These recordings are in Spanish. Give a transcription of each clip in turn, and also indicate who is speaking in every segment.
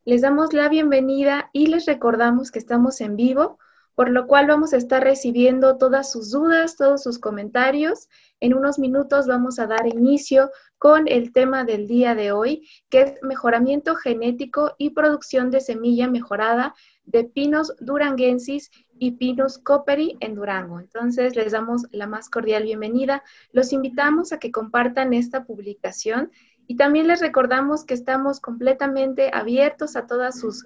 Speaker 1: Les damos la bienvenida y les recordamos que estamos en vivo, por lo cual vamos a estar recibiendo todas sus dudas, todos sus comentarios. En unos minutos vamos a dar inicio con el tema del día de hoy, que es mejoramiento genético y producción de semilla mejorada de Pinus duranguensis y Pinus cooperi en Durango. Entonces, les damos la más cordial bienvenida. Los invitamos a que compartan esta publicación y también les recordamos que estamos completamente abiertos a todos sus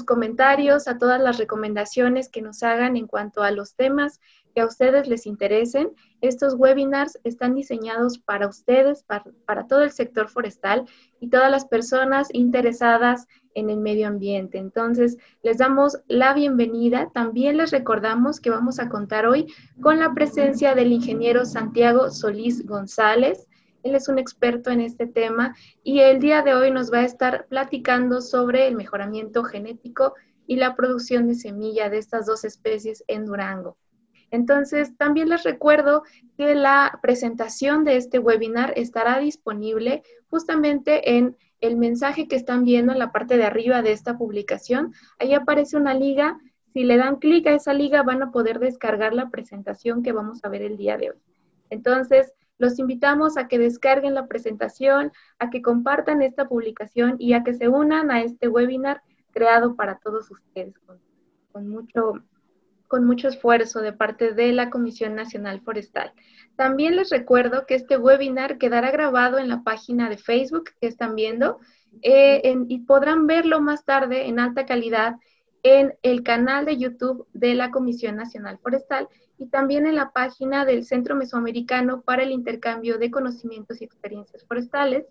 Speaker 1: comentarios, a todas las recomendaciones que nos hagan en cuanto a los temas que a ustedes les interesen. Estos webinars están diseñados para ustedes, para todo el sector forestal y todas las personas interesadas en el medio ambiente. Entonces, les damos la bienvenida. También les recordamos que vamos a contar hoy con la presencia del ingeniero Santiago Solís González. Él es un experto en este tema y el día de hoy nos va a estar platicando sobre el mejoramiento genético y la producción de semilla de estas dos especies en Durango. Entonces, también les recuerdo que la presentación de este webinar estará disponible justamente en el mensaje que están viendo en la parte de arriba de esta publicación. Ahí aparece una liga. Si le dan clic a esa liga, van a poder descargar la presentación que vamos a ver el día de hoy. Entonces, los invitamos a que descarguen la presentación, a que compartan esta publicación y a que se unan a este webinar creado para todos ustedes con mucho esfuerzo de parte de la Comisión Nacional Forestal. También les recuerdo que este webinar quedará grabado en la página de Facebook que están viendo y podrán verlo más tarde en alta calidad en el canal de YouTube de la Comisión Nacional Forestal y también en la página del Centro Mesoamericano para el Intercambio de Conocimientos y Experiencias Forestales,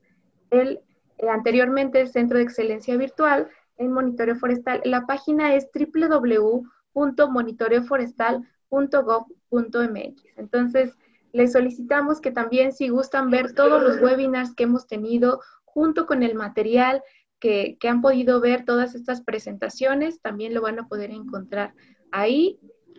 Speaker 1: anteriormente el Centro de Excelencia Virtual en Monitoreo Forestal. La página es www.monitoreoforestal.gov.mx. Entonces, les solicitamos que también, si gustan ver todos los webinars que hemos tenido, junto con el material que han podido ver, todas estas presentaciones, también lo van a poder encontrar ahí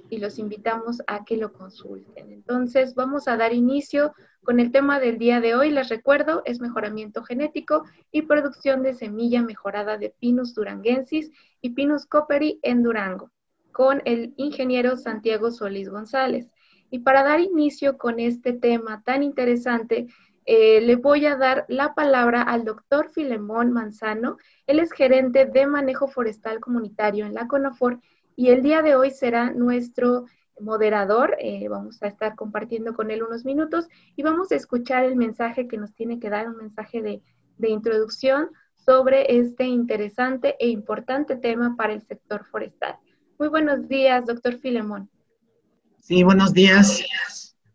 Speaker 1: y los invitamos a que lo consulten. Entonces, vamos a dar inicio con el tema del día de hoy. Les recuerdo, es mejoramiento genético y producción de semilla mejorada de Pinus duranguensis y Pinus cooperi en Durango, con el ingeniero Santiago Solís González. Y para dar inicio con este tema tan interesante, le voy a dar la palabra al doctor Filemón Manzano. Él es gerente de manejo forestal comunitario en la CONAFOR y el día de hoy será nuestro moderador. Vamos a estar compartiendo con él unos minutos y vamos a escuchar el mensaje que nos tiene que dar, un mensaje de introducción sobre este interesante e importante tema para el sector forestal. Muy buenos días, doctor Filemón.
Speaker 2: Sí, buenos días.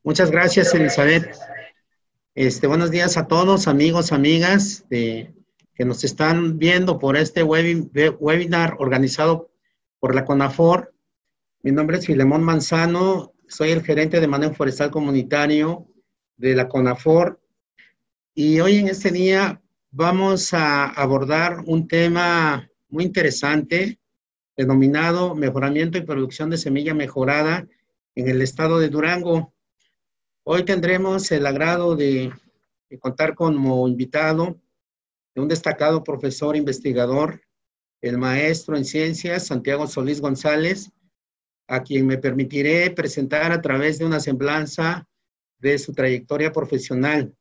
Speaker 2: Muchas gracias, Elizabeth. Buenos días a todos, amigos, amigas, que nos están viendo por este webinar organizado por la CONAFOR. Mi nombre es Filemón Manzano, soy el gerente de manejo forestal comunitario de la CONAFOR. Y hoy en este día vamos a abordar un tema muy interesante, denominado mejoramiento y producción de semilla mejorada en el estado de Durango. Hoy tendremos el agrado de contar como invitado de un destacado profesor investigador, el maestro en ciencias, Santiago Solís González, a quien me permitiré presentar a través de una semblanza de su trayectoria profesional.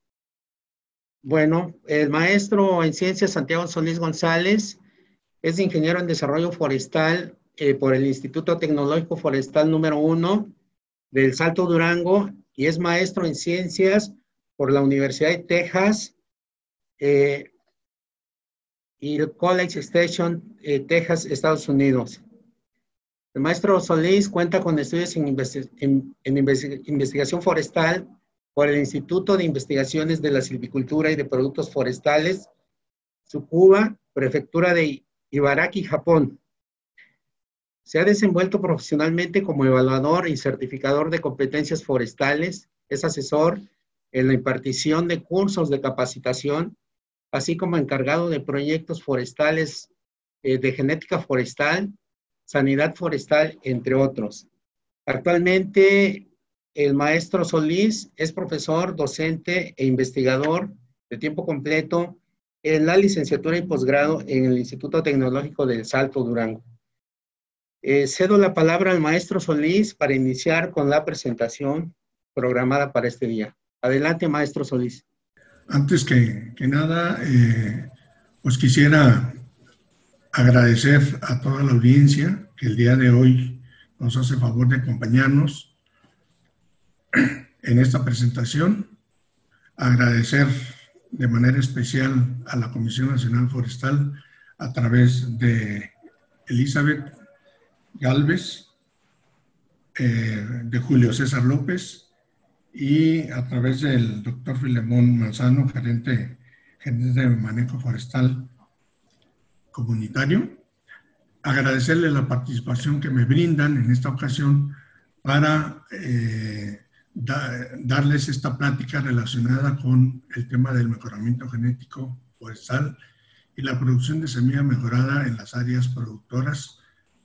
Speaker 2: Bueno, el maestro en ciencias, Santiago Solís González, es ingeniero en desarrollo forestal por el Instituto Tecnológico Forestal número 1 del Salto Durango y es maestro en ciencias por la Universidad de Texas y el College Station, Texas, Estados Unidos. El maestro Solís cuenta con estudios en investigación forestal por el Instituto de Investigaciones de la Silvicultura y de Productos Forestales, Tsukuba, Prefectura de Ibaraki, Japón. Se ha desenvuelto profesionalmente como evaluador y certificador de competencias forestales, es asesor en la impartición de cursos de capacitación, así como encargado de proyectos forestales de genética forestal, sanidad forestal, entre otros. Actualmente, el maestro Solís es profesor, docente e investigador de tiempo completo en la licenciatura y posgrado en el Instituto Tecnológico del Salto, Durango. Cedo la palabra al maestro Solís para iniciar con la presentación programada para este día. Adelante, maestro Solís.
Speaker 3: Antes que nada, pues quisiera agradecer a toda la audiencia que el día de hoy nos hace favor de acompañarnos en esta presentación. Agradecer de manera especial a la Comisión Nacional Forestal a través de Elizabeth Galvez, de Julio César López y a través del doctor Filemón Manzano, gerente de manejo forestal comunitario. Agradecerle la participación que me brindan en esta ocasión para darles esta plática relacionada con el tema del mejoramiento genético forestal y la producción de semilla mejorada en las áreas productoras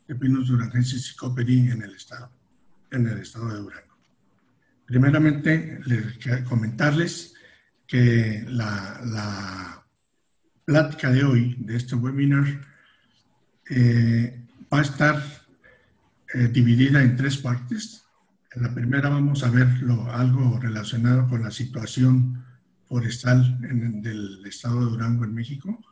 Speaker 3: de pinos duranguenses y coppery en el estado de Durango. Primeramente, les quiero comentarles que la plática de hoy, de este webinar, va a estar dividida en 3 partes. En la primera vamos a ver algo relacionado con la situación forestal del estado de Durango en México.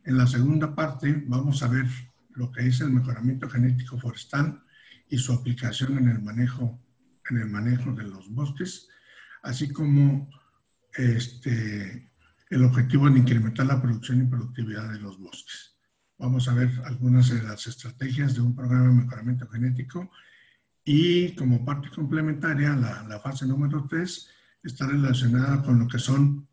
Speaker 3: En la segunda parte vamos a ver lo que es el mejoramiento genético forestal y su aplicación en el manejo de los bosques, así como el objetivo de incrementar la producción y productividad de los bosques. Vamos a ver algunas de las estrategias de un programa de mejoramiento genético y como parte complementaria, la fase número 3 está relacionada con lo que son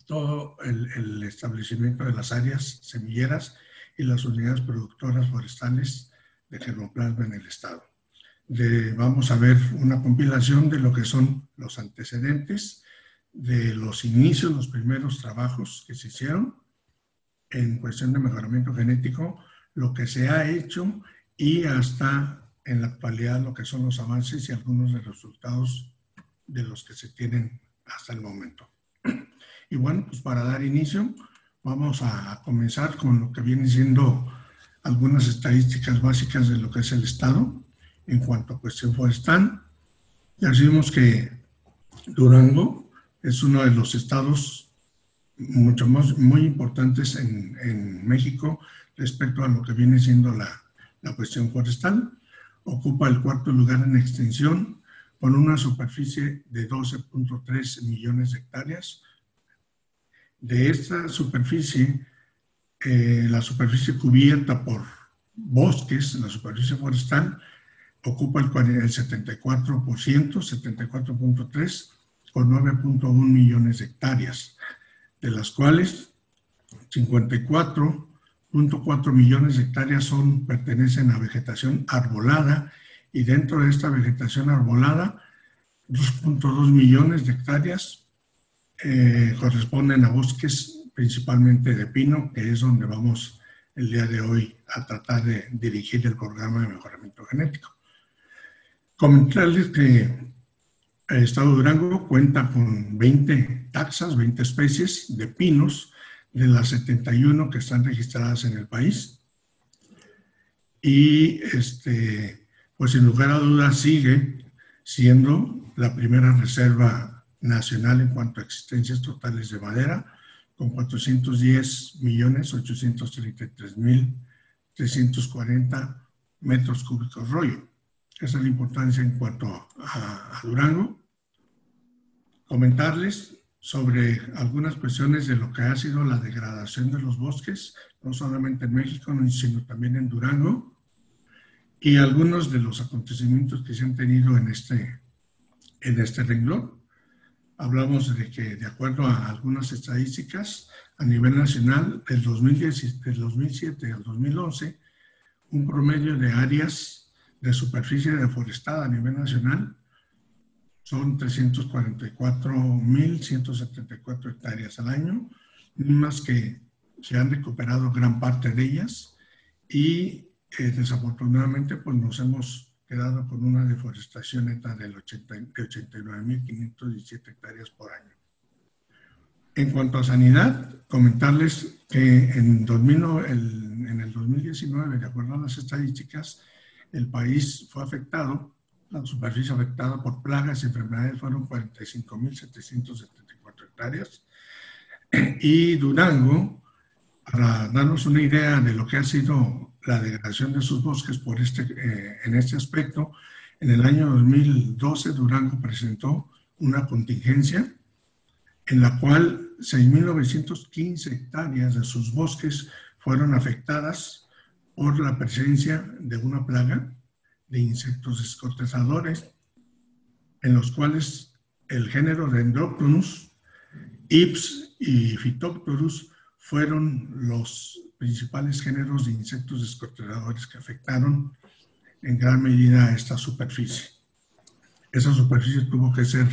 Speaker 3: todo el establecimiento de las áreas semilleras y las unidades productoras forestales de germoplasma en el estado. Vamos a ver una compilación de lo que son los antecedentes, de los inicios, los primeros trabajos que se hicieron en cuestión de mejoramiento genético, lo que se ha hecho y hasta en la actualidad lo que son los avances y algunos de los resultados de los que se tienen hasta el momento. Y bueno, pues para dar inicio, vamos a comenzar con lo que viene siendo algunas estadísticas básicas de lo que es el estado en cuanto a cuestión forestal. Ya vimos que Durango es uno de los estados muy importantes en México respecto a lo que viene siendo la cuestión forestal. Ocupa el 4º lugar en extensión con una superficie de 12.3 millones de hectáreas. De esta superficie, la superficie cubierta por bosques, la superficie forestal, ocupa el 74%, 74.3, con 9.1 millones de hectáreas, de las cuales 54.4 millones de hectáreas pertenecen a vegetación arbolada, y dentro de esta vegetación arbolada, 2.2 millones de hectáreas corresponden a bosques principalmente de pino, que es donde vamos el día de hoy a tratar de dirigir el programa de mejoramiento genético. Comentarles que el estado de Durango cuenta con 20 taxas, 20 especies de pinos de las 71 que están registradas en el país. Y pues sin lugar a dudas sigue siendo la primera reserva nacional en cuanto a existencias totales de madera, con 410.833.340 metros cúbicos rollo. Esa es la importancia en cuanto a Durango. Comentarles sobre algunas cuestiones de lo que ha sido la degradación de los bosques, no solamente en México, sino también en Durango, y algunos de los acontecimientos que se han tenido en este renglón. Hablamos de que, de acuerdo a algunas estadísticas, a nivel nacional, del 2007 al 2011, un promedio de áreas de superficie deforestada a nivel nacional son 344.174 hectáreas al año, mismas que se han recuperado gran parte de ellas y desafortunadamente pues nos hemos quedado con una deforestación neta de 89.517 hectáreas por año. En cuanto a sanidad, comentarles que en el 2019, de acuerdo a las estadísticas, el país fue afectado, la superficie afectada por plagas y enfermedades fueron 45.774 hectáreas. Y Durango, para darnos una idea de lo que ha sido la degradación de sus bosques en este aspecto, en el año 2012 Durango presentó una contingencia en la cual 6.915 hectáreas de sus bosques fueron afectadas por la presencia de una plaga de insectos descortezadores, en los cuales el género de Endoctonus, Ips y Phytophthorus fueron los principales géneros de insectos descortezadores que afectaron en gran medida a esta superficie. Esa superficie tuvo que ser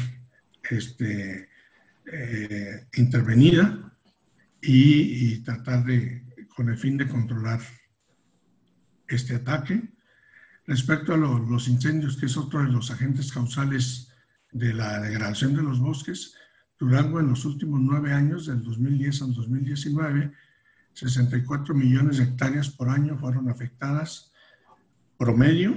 Speaker 3: intervenida y tratar con el fin de controlar este ataque. Respecto a los incendios, que es otro de los agentes causales de la degradación de los bosques, Durango en los últimos 9 años, del 2010 al 2019, 64 millones de hectáreas por año fueron afectadas, promedio,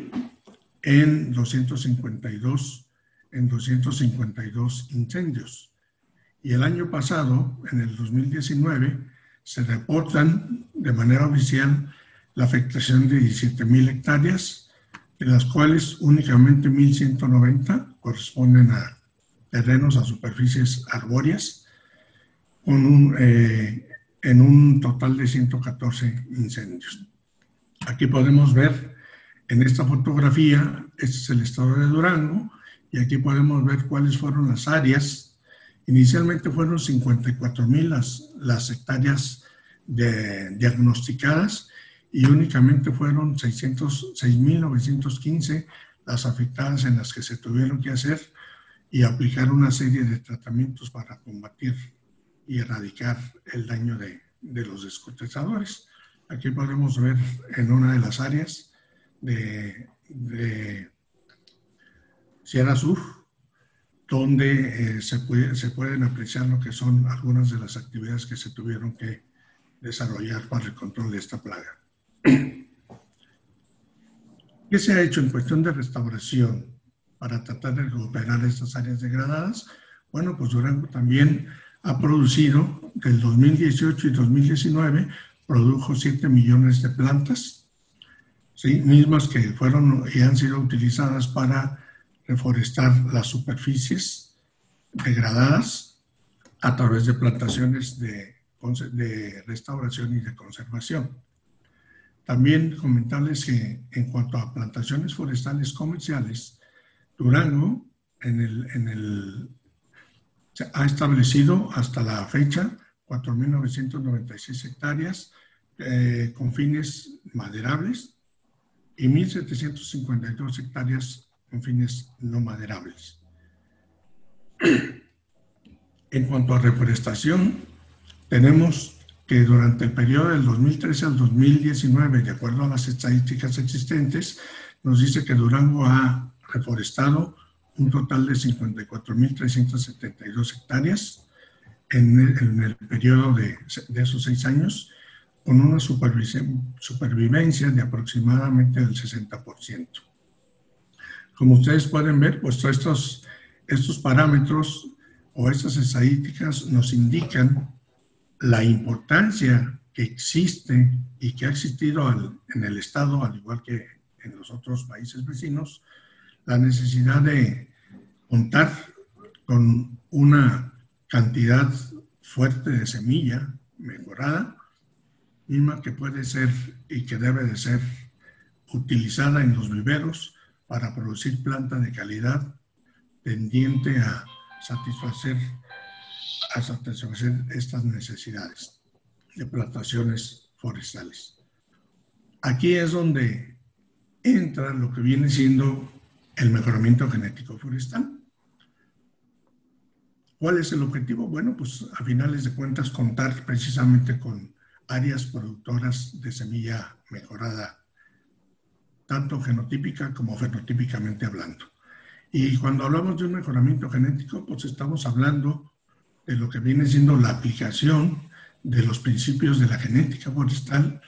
Speaker 3: en 252 incendios. Y el año pasado, en el 2019, se reportan de manera oficial la afectación de 17.000 hectáreas, de las cuales únicamente 1.190 corresponden a terrenos, a superficies arbóreas, en un total de 114 incendios. Aquí podemos ver en esta fotografía, este es el estado de Durango, y aquí podemos ver cuáles fueron las áreas. Inicialmente fueron 54.000 las hectáreas diagnosticadas y únicamente fueron 6.915 las afectadas en las que se tuvieron que hacer y aplicar una serie de tratamientos para combatir y erradicar el daño de los descortezadores. Aquí podemos ver en una de las áreas de Sierra Sur, donde se pueden apreciar lo que son algunas de las actividades que se tuvieron que desarrollar para el control de esta plaga. ¿Qué se ha hecho en cuestión de restauración para tratar de recuperar estas áreas degradadas? Bueno, pues Durango también ha producido, del 2018 y 2019, produjo 7 millones de plantas, ¿sí? Mismas que fueron y han sido utilizadas para reforestar las superficies degradadas a través de plantaciones de restauración y de conservación. También comentarles que en cuanto a plantaciones forestales comerciales, Durango ha establecido hasta la fecha 4.996 hectáreas con fines maderables y 1.752 hectáreas con fines no maderables. En cuanto a reforestación, tenemos que durante el periodo del 2013 al 2019, de acuerdo a las estadísticas existentes, nos dice que Durango ha reforestado un total de 54.372 hectáreas en el periodo de esos 6 años, con una supervivencia de aproximadamente del 60%. Como ustedes pueden ver, pues estos parámetros o estas estadísticas nos indican la importancia que existe y que ha existido en el Estado, al igual que en los otros países vecinos, la necesidad de contar con una cantidad fuerte de semilla mejorada, misma que puede ser y que debe de ser utilizada en los viveros para producir planta de calidad tendiente a satisfacer estas necesidades de plantaciones forestales. Aquí es donde entra lo que viene siendo el mejoramiento genético forestal. ¿Cuál es el objetivo? Bueno, pues a finales de cuentas contar precisamente con áreas productoras de semilla mejorada, tanto genotípica como fenotípicamente hablando. Y cuando hablamos de un mejoramiento genético, pues estamos hablando de lo que viene siendo la aplicación de los principios de la genética forestal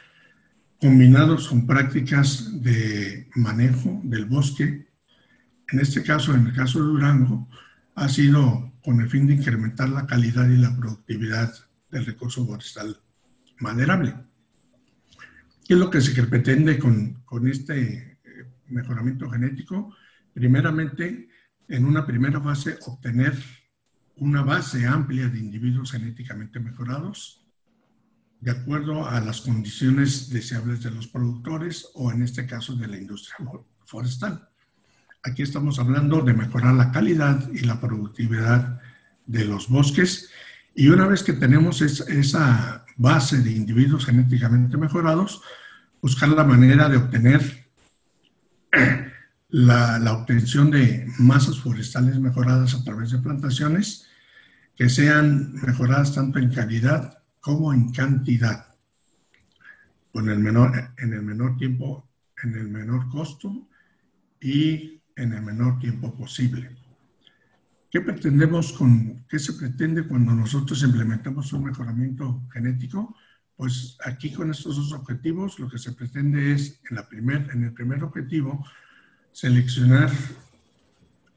Speaker 3: combinados con prácticas de manejo del bosque. En este caso, en el caso de Durango, ha sido con el fin de incrementar la calidad y la productividad del recurso forestal maderable. ¿Qué es lo que se pretende con este mejoramiento genético? Primeramente, en una primera fase, obtener una base amplia de individuos genéticamente mejorados, de acuerdo a las condiciones deseables de los productores o en este caso de la industria forestal. Aquí estamos hablando de mejorar la calidad y la productividad de los bosques, y una vez que tenemos esa base de individuos genéticamente mejorados, buscar la manera de obtener la obtención de masas forestales mejoradas a través de plantaciones que sean mejoradas tanto en calidad como en cantidad, en el menor tiempo, en el menor costo y en el menor tiempo posible. ¿Qué se pretende cuando nosotros implementamos un mejoramiento genético? Pues aquí con estos dos objetivos lo que se pretende es, en el primer objetivo, seleccionar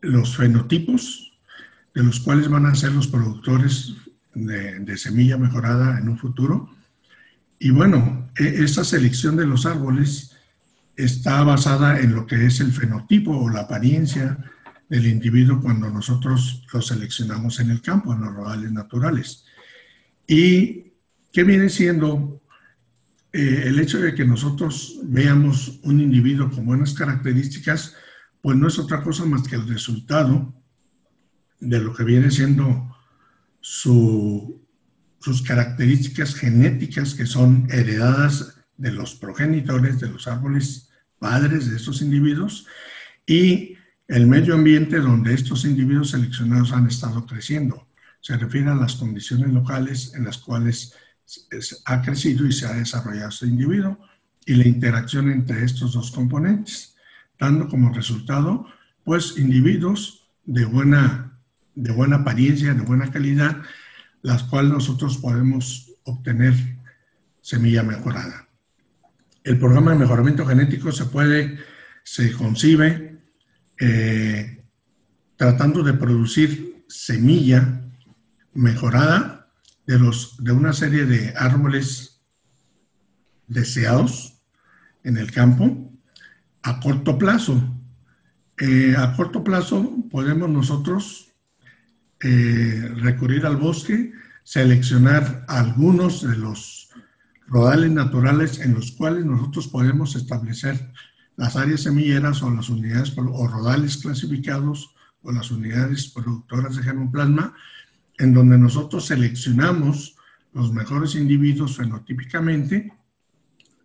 Speaker 3: los fenotipos de los cuales van a ser los productores de semilla mejorada en un futuro. Y bueno, esta selección de los árboles está basada en lo que es el fenotipo o la apariencia del individuo cuando nosotros lo seleccionamos en el campo, en los rodales naturales. ¿Y qué viene siendo el hecho de que nosotros veamos un individuo con buenas características? Pues no es otra cosa más que el resultado de lo que viene siendo sus características genéticas, que son heredadas de los progenitores, de los árboles padres de estos individuos, y el medio ambiente donde estos individuos seleccionados han estado creciendo. Se refiere a las condiciones locales en las cuales ha crecido y se ha desarrollado este individuo, y la interacción entre estos dos componentes, dando como resultado, pues, individuos de buena apariencia, de buena calidad, las cuales nosotros podemos obtener semilla mejorada. El programa de mejoramiento genético se concibe tratando de producir semilla mejorada de una serie de árboles deseados en el campo a corto plazo. A corto plazo podemos nosotros recurrir al bosque, seleccionar algunos de los rodales naturales en los cuales nosotros podemos establecer las áreas semilleras o las unidades o rodales clasificados o las unidades productoras de germoplasma, en donde nosotros seleccionamos los mejores individuos fenotípicamente,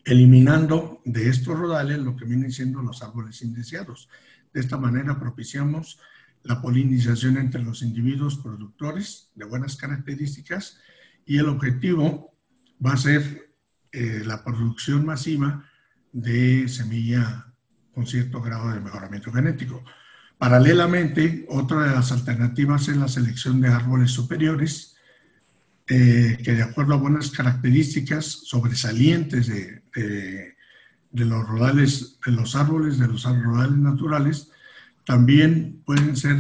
Speaker 3: eliminando de estos rodales lo que vienen siendo los árboles indeseados. De esta manera propiciamos la polinización entre los individuos productores de buenas características, y el objetivo va a ser la producción masiva de semilla con cierto grado de mejoramiento genético. Paralelamente, otra de las alternativas es la selección de árboles superiores que, de acuerdo a buenas características sobresalientes de los rodales, de los rodales naturales, también pueden ser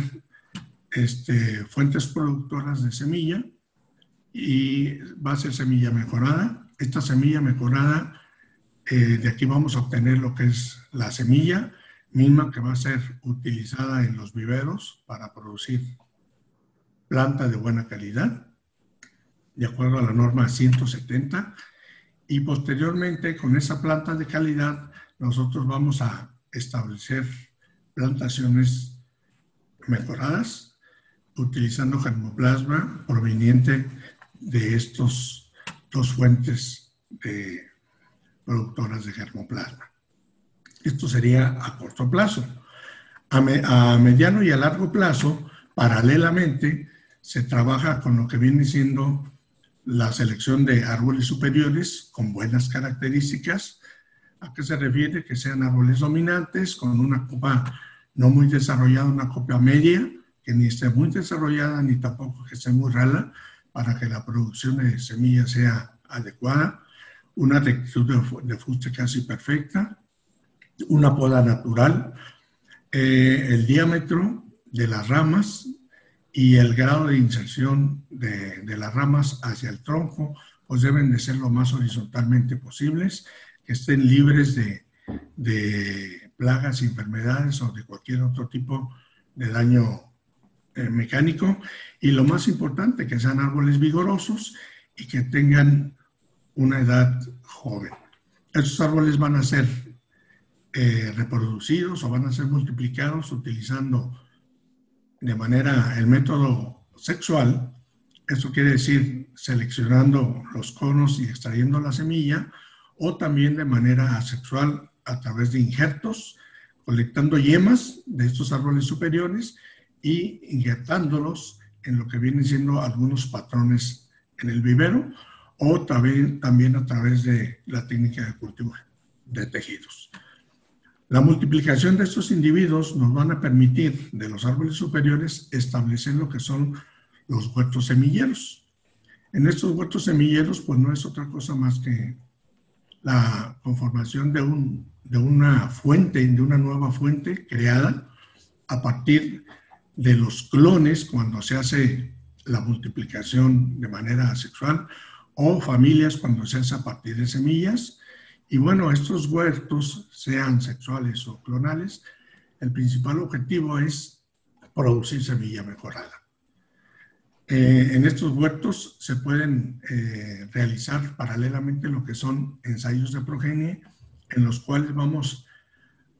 Speaker 3: fuentes productoras de semilla, y va a ser semilla mejorada. Esta semilla mejorada, de aquí vamos a obtener lo que es la semilla misma que va a ser utilizada en los viveros para producir planta de buena calidad, de acuerdo a la norma 170, y posteriormente con esa planta de calidad nosotros vamos a establecer plantaciones mejoradas utilizando germoplasma proveniente de estos dos fuentes productoras de germoplasma. Esto sería a corto plazo. A mediano y a largo plazo, paralelamente, se trabaja con lo que viene siendo la selección de árboles superiores con buenas características. ¿A qué se refiere? Que sean árboles dominantes con una copa no muy desarrollada, una copa media, que ni esté muy desarrollada ni tampoco que esté muy rala para que la producción de semillas sea adecuada, una rectitud de fuste casi perfecta, una poda natural, el diámetro de las ramas y el grado de inserción de las ramas hacia el tronco, pues deben de ser lo más horizontalmente posibles, que estén libres de plagas, enfermedades o de cualquier otro tipo de daño mecánico. Y lo más importante, que sean árboles vigorosos y que tengan una edad joven. Estos árboles van a ser reproducidos o van a ser multiplicados utilizando de manera el método sexual. Eso quiere decir seleccionando los conos y extrayendo la semilla, o también de manera asexual a través de injertos, colectando yemas de estos árboles superiores y injertándolos en lo que vienen siendo algunos patrones en el vivero, o también a través de la técnica de cultivo de tejidos. La multiplicación de estos individuos nos van a permitir, de los árboles superiores, establecer lo que son los huertos semilleros. En estos huertos semilleros, pues no es otra cosa más que la conformación de una fuente, de una nueva fuente creada a partir de los clones cuando se hace la multiplicación de manera asexual, o familias cuando se hace a partir de semillas. Y bueno, estos huertos, sean sexuales o clonales, el principal objetivo es producir semilla mejorada. En estos huertos se pueden realizar paralelamente lo que son ensayos de progenie, en los cuales vamos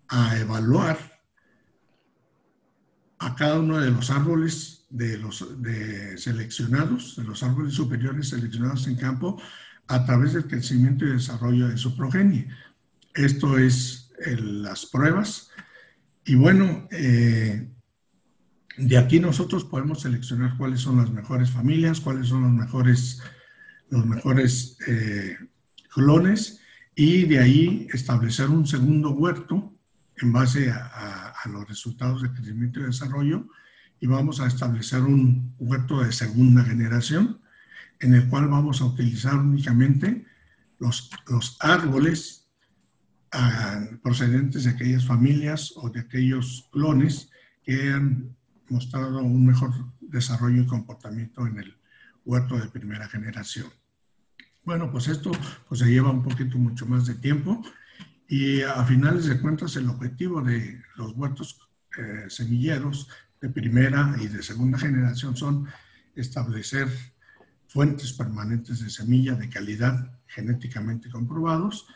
Speaker 3: a evaluar a cada uno de los árboles seleccionados, de los árboles superiores seleccionados en campo, a través del crecimiento y desarrollo de su progenie. Esto es las pruebas. Y bueno, de aquí nosotros podemos seleccionar cuáles son las mejores familias, cuáles son los mejores clones, y de ahí establecer un segundo huerto en base a los resultados de crecimiento y desarrollo, y vamos a establecer un huerto de segunda generación, en el cual vamos a utilizar únicamente los árboles procedentes de aquellas familias o de aquellos clones que han mostrado un mejor desarrollo y comportamiento en el huerto de primera generación. Bueno, pues esto pues se lleva un poquito mucho más de tiempo, y a finales de cuentas el objetivo de los huertos semilleros de primera y de segunda generación son establecer fuentes permanentes de semilla de calidad genéticamente comprobados,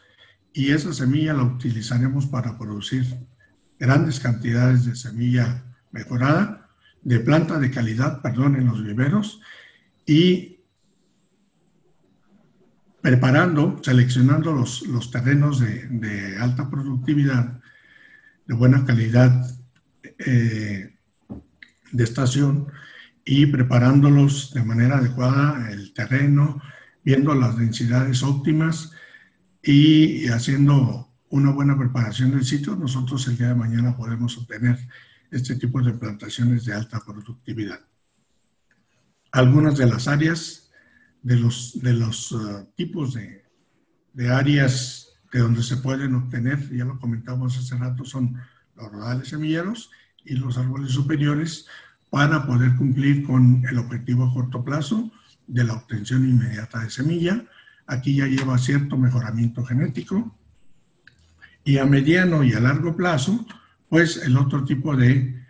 Speaker 3: y esa semilla la utilizaremos para producir grandes cantidades de semilla mejorada, de planta de calidad, perdón, en los viveros, y seleccionando los terrenos de alta productividad, de buena calidad de estación, y preparándolos de manera adecuada el terreno, viendo las densidades óptimas y haciendo una buena preparación del sitio. Nosotros el día de mañana podemos obtener este tipo de plantaciones de alta productividad. Algunas de las áreas, de los tipos de áreas de donde se pueden obtener, ya lo comentamos hace rato, son los rodales semilleros y los árboles superiores, para poder cumplir con el objetivo a corto plazo de la obtención inmediata de semilla. Aquí ya lleva cierto mejoramiento genético, y a mediano y a largo plazo, pues el otro tipo de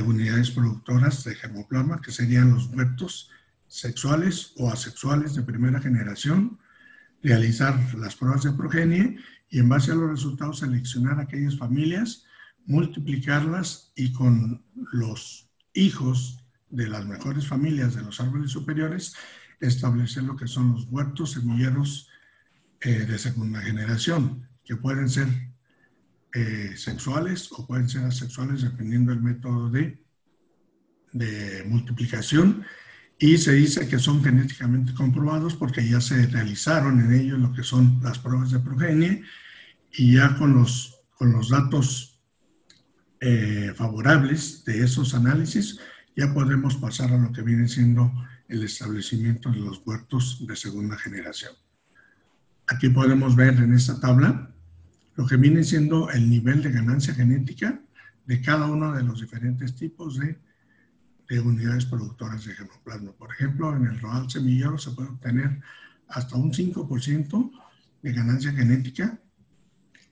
Speaker 3: unidades productoras de germoplasma, que serían los huertos sexuales o asexuales de primera generación, realizar las pruebas de progenie y en base a los resultados seleccionar aquellas familias, multiplicarlas y con los hijos de las mejores familias de los árboles superiores establecer lo que son los huertos semilleros de segunda generación, que pueden ser sexuales o pueden ser asexuales dependiendo del método de multiplicación, y se dice que son genéticamente comprobados porque ya se realizaron en ellos lo que son las pruebas de progenie, y ya con los datos favorables de esos análisis ya podemos pasar a lo que viene siendo el establecimiento de los huertos de segunda generación. Aquí podemos ver en esta tabla lo que viene siendo el nivel de ganancia genética de cada uno de los diferentes tipos de unidades productoras de germoplasma. Por ejemplo, en el rodal semillero se puede obtener hasta un 5% de ganancia genética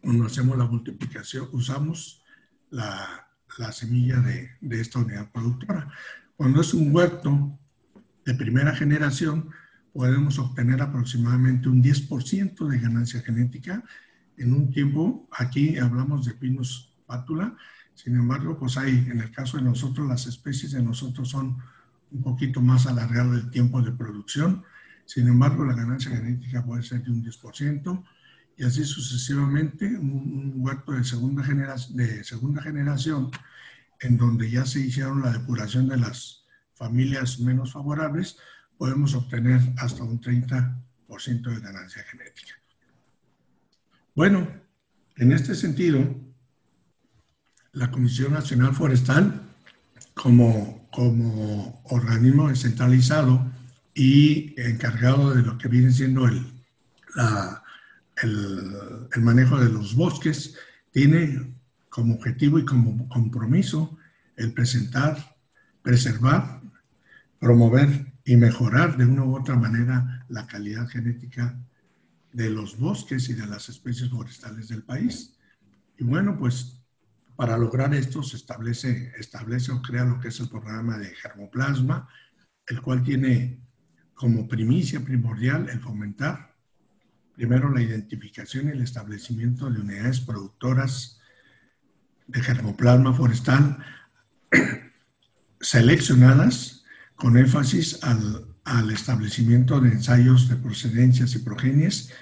Speaker 3: cuando hacemos la multiplicación, usamos la semilla de esta unidad productora. Cuando es un huerto de primera generación, podemos obtener aproximadamente un 10% de ganancia genética en un tiempo. Aquí hablamos de Pinus pátula. Sin embargo, pues hay, en el caso de nosotros, las especies de nosotros son un poquito más alargado el tiempo de producción. Sin embargo, la ganancia genética puede ser de un 10%. Y así sucesivamente, un huerto de segunda generación, en donde ya se hicieron la depuración de las familias menos favorables, podemos obtener hasta un 30% de ganancia genética. Bueno, en este sentido, la Comisión Nacional Forestal, como organismo descentralizado y encargado de lo que viene siendo el manejo de los bosques, tiene como objetivo y como compromiso el preservar, promover y mejorar de una u otra manera la calidad genética de los bosques y de las especies forestales del país. Y bueno, pues para lograr esto se establece o crea lo que es el programa de germoplasma, el cual tiene como primicia primordial el fomentar primero la identificación y el establecimiento de unidades productoras de germoplasma forestal seleccionadas con énfasis al establecimiento de ensayos de procedencias y progenies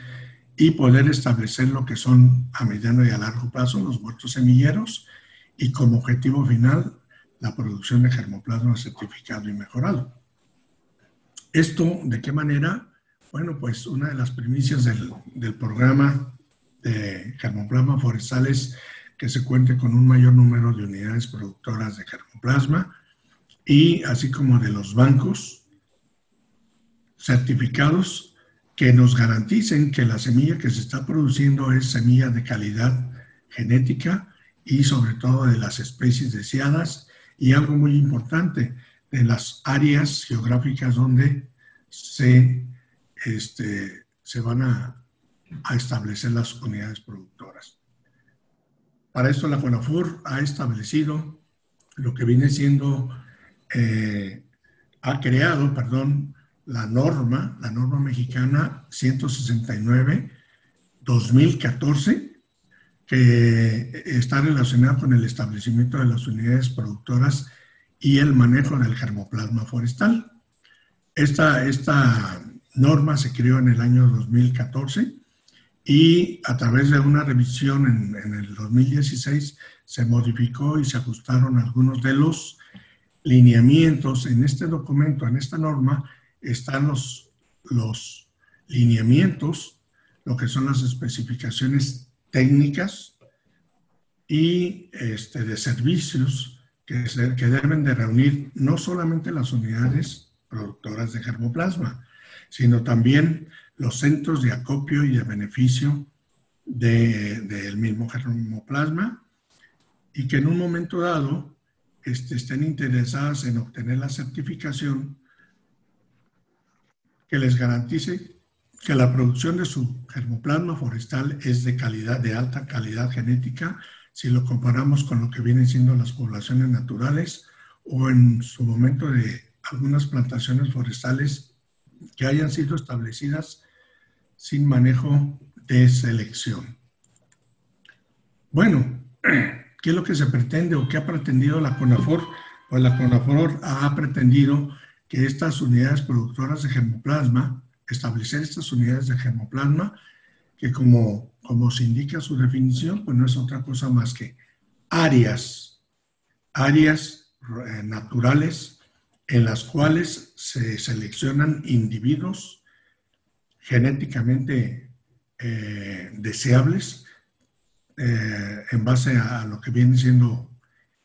Speaker 3: y poder establecer lo que son a mediano y a largo plazo los huertos semilleros y como objetivo final la producción de germoplasma certificado y mejorado. ¿Esto de qué manera? Bueno, pues una de las primicias del programa de germoplasma forestal es que se cuente con un mayor número de unidades productoras de germoplasma y así como de los bancos certificados que nos garanticen que la semilla que se está produciendo es semilla de calidad genética y sobre todo de las especies deseadas y algo muy importante, de las áreas geográficas donde se van a establecer las unidades productoras. Para esto la CONAFUR ha establecido lo que viene siendo, ha creado, perdón, la norma mexicana 169-2014, que está relacionada con el establecimiento de las unidades productoras y el manejo del germoplasma forestal. Esta norma se creó en el año 2014 y a través de una revisión en el 2016 se modificó y se ajustaron algunos de los lineamientos. En este documento, en esta norma, están los lineamientos, lo que son las especificaciones técnicas y de servicios que deben de reunir no solamente las unidades productoras de germoplasma, sino también los centros de acopio y de beneficio del mismo germoplasma y que en un momento dado estén interesadas en obtener la certificación que les garantice que la producción de su germoplasma forestal es de calidad, de alta calidad genética, si lo comparamos con lo que vienen siendo las poblaciones naturales o en su momento de algunas plantaciones forestales que hayan sido establecidas sin manejo de selección. Bueno, ¿qué es lo que se pretende o qué ha pretendido la CONAFOR? Pues la CONAFOR ha pretendido que estas unidades productoras de germoplasma, establecer estas unidades de germoplasma, que como se indica su definición, pues no es otra cosa más que áreas naturales en las cuales se seleccionan individuos genéticamente deseables en base a lo que viene siendo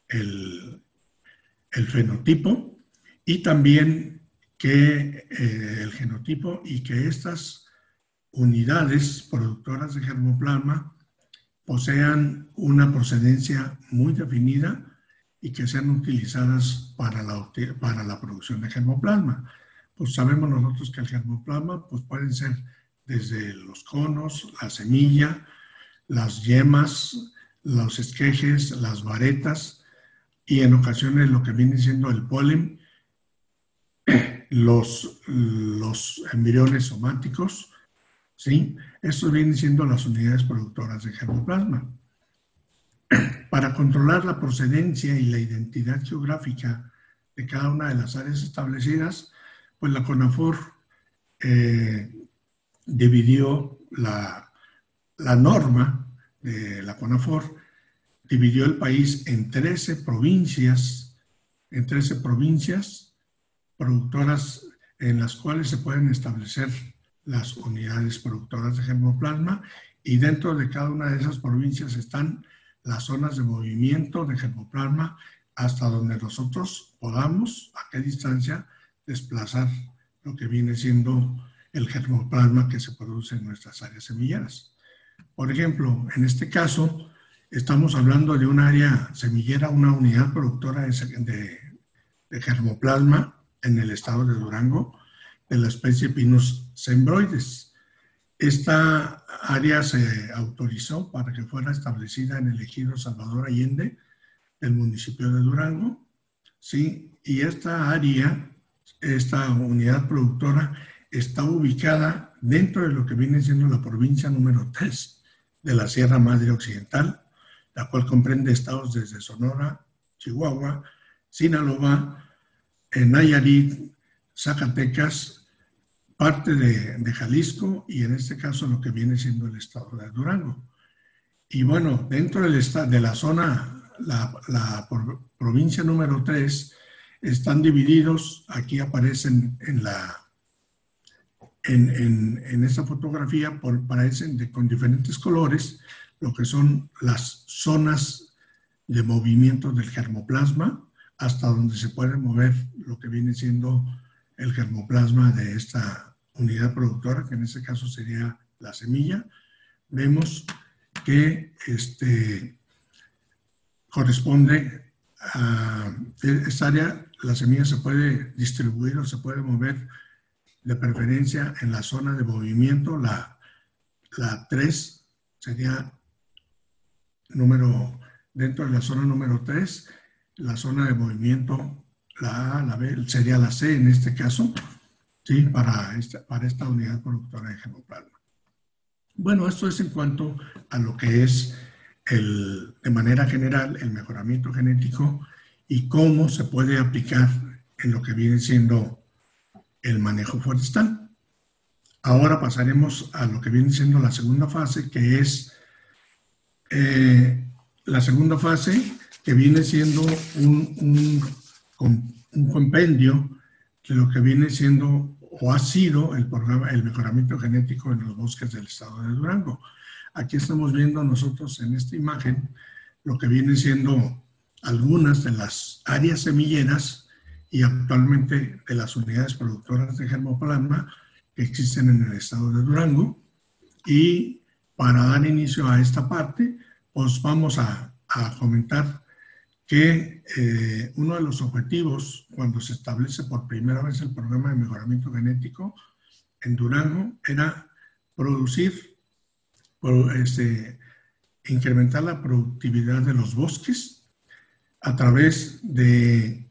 Speaker 3: el el fenotipo y también que el genotipo y que estas unidades productoras de germoplasma posean una procedencia muy definida y que sean utilizadas para la producción de germoplasma. Pues sabemos nosotros que el germoplasma pues pueden ser desde los conos, la semilla, las yemas, los esquejes, las varetas y en ocasiones lo que viene siendo el polen, los embriones somáticos, ¿sí? Estos vienen siendo las unidades productoras de germoplasma. Para controlar la procedencia y la identidad geográfica de cada una de las áreas establecidas, pues la CONAFOR dividió la norma de la CONAFOR, dividió el país en 13 provincias productoras en las cuales se pueden establecer las unidades productoras de germoplasma y dentro de cada una de esas provincias están las zonas de movimiento de germoplasma hasta donde nosotros podamos, a qué distancia, desplazar lo que viene siendo el germoplasma que se produce en nuestras áreas semilleras. Por ejemplo, en este caso, estamos hablando de un área semillera, una unidad productora de germoplasma en el estado de Durango, de la especie Pinus cembroides. Esta área se autorizó para que fuera establecida en el ejido Salvador Allende del municipio de Durango, ¿sí? Y esta área, esta unidad productora, está ubicada dentro de lo que viene siendo la provincia número 3 de la Sierra Madre Occidental, la cual comprende estados desde Sonora, Chihuahua, Sinaloa, Nayarit, Zacatecas, parte de Jalisco y en este caso lo que viene siendo el estado de Durango. Y bueno, dentro de la zona, la provincia número 3, están divididos, aquí aparecen en esta fotografía, aparecen con diferentes colores, lo que son las zonas de movimiento del germoplasma, hasta donde se puede mover lo que viene siendo el germoplasma de esta unidad productora, que en este caso sería la semilla. Vemos que corresponde a esta área, la semilla se puede distribuir o se puede mover de preferencia en la zona de movimiento. La 3 sería dentro de la zona número 3, la zona de movimiento, la A, la B, sería la C en este caso, ¿sí? Para esta unidad productora de germoplasma. Bueno, esto es en cuanto a lo que es de manera general el mejoramiento genético y cómo se puede aplicar en lo que viene siendo el manejo forestal. Ahora pasaremos a lo que viene siendo la segunda fase, que es la segunda fase, que viene siendo un compendio de lo que viene siendo o ha sido el programa, el mejoramiento genético en los bosques del estado de Durango. Aquí estamos viendo nosotros en esta imagen lo que viene siendo algunas de las áreas semilleras y actualmente de las unidades productoras de germoplasma que existen en el estado de Durango. Y para dar inicio a esta parte, pues vamos a comentar que uno de los objetivos cuando se establece por primera vez el programa de mejoramiento genético en Durango era incrementar la productividad de los bosques a través de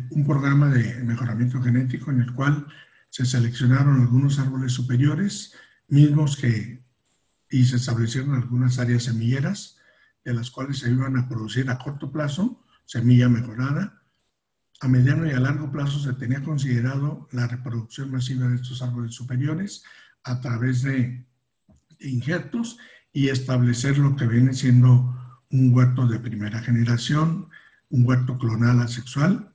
Speaker 3: un programa de mejoramiento genético en el cual se seleccionaron algunos árboles superiores y se establecieron algunas áreas semilleras de las cuales se iban a producir a corto plazo semilla mejorada. A mediano y a largo plazo se tenía considerado la reproducción masiva de estos árboles superiores a través de injertos y establecer lo que viene siendo un huerto de primera generación, un huerto clonal asexual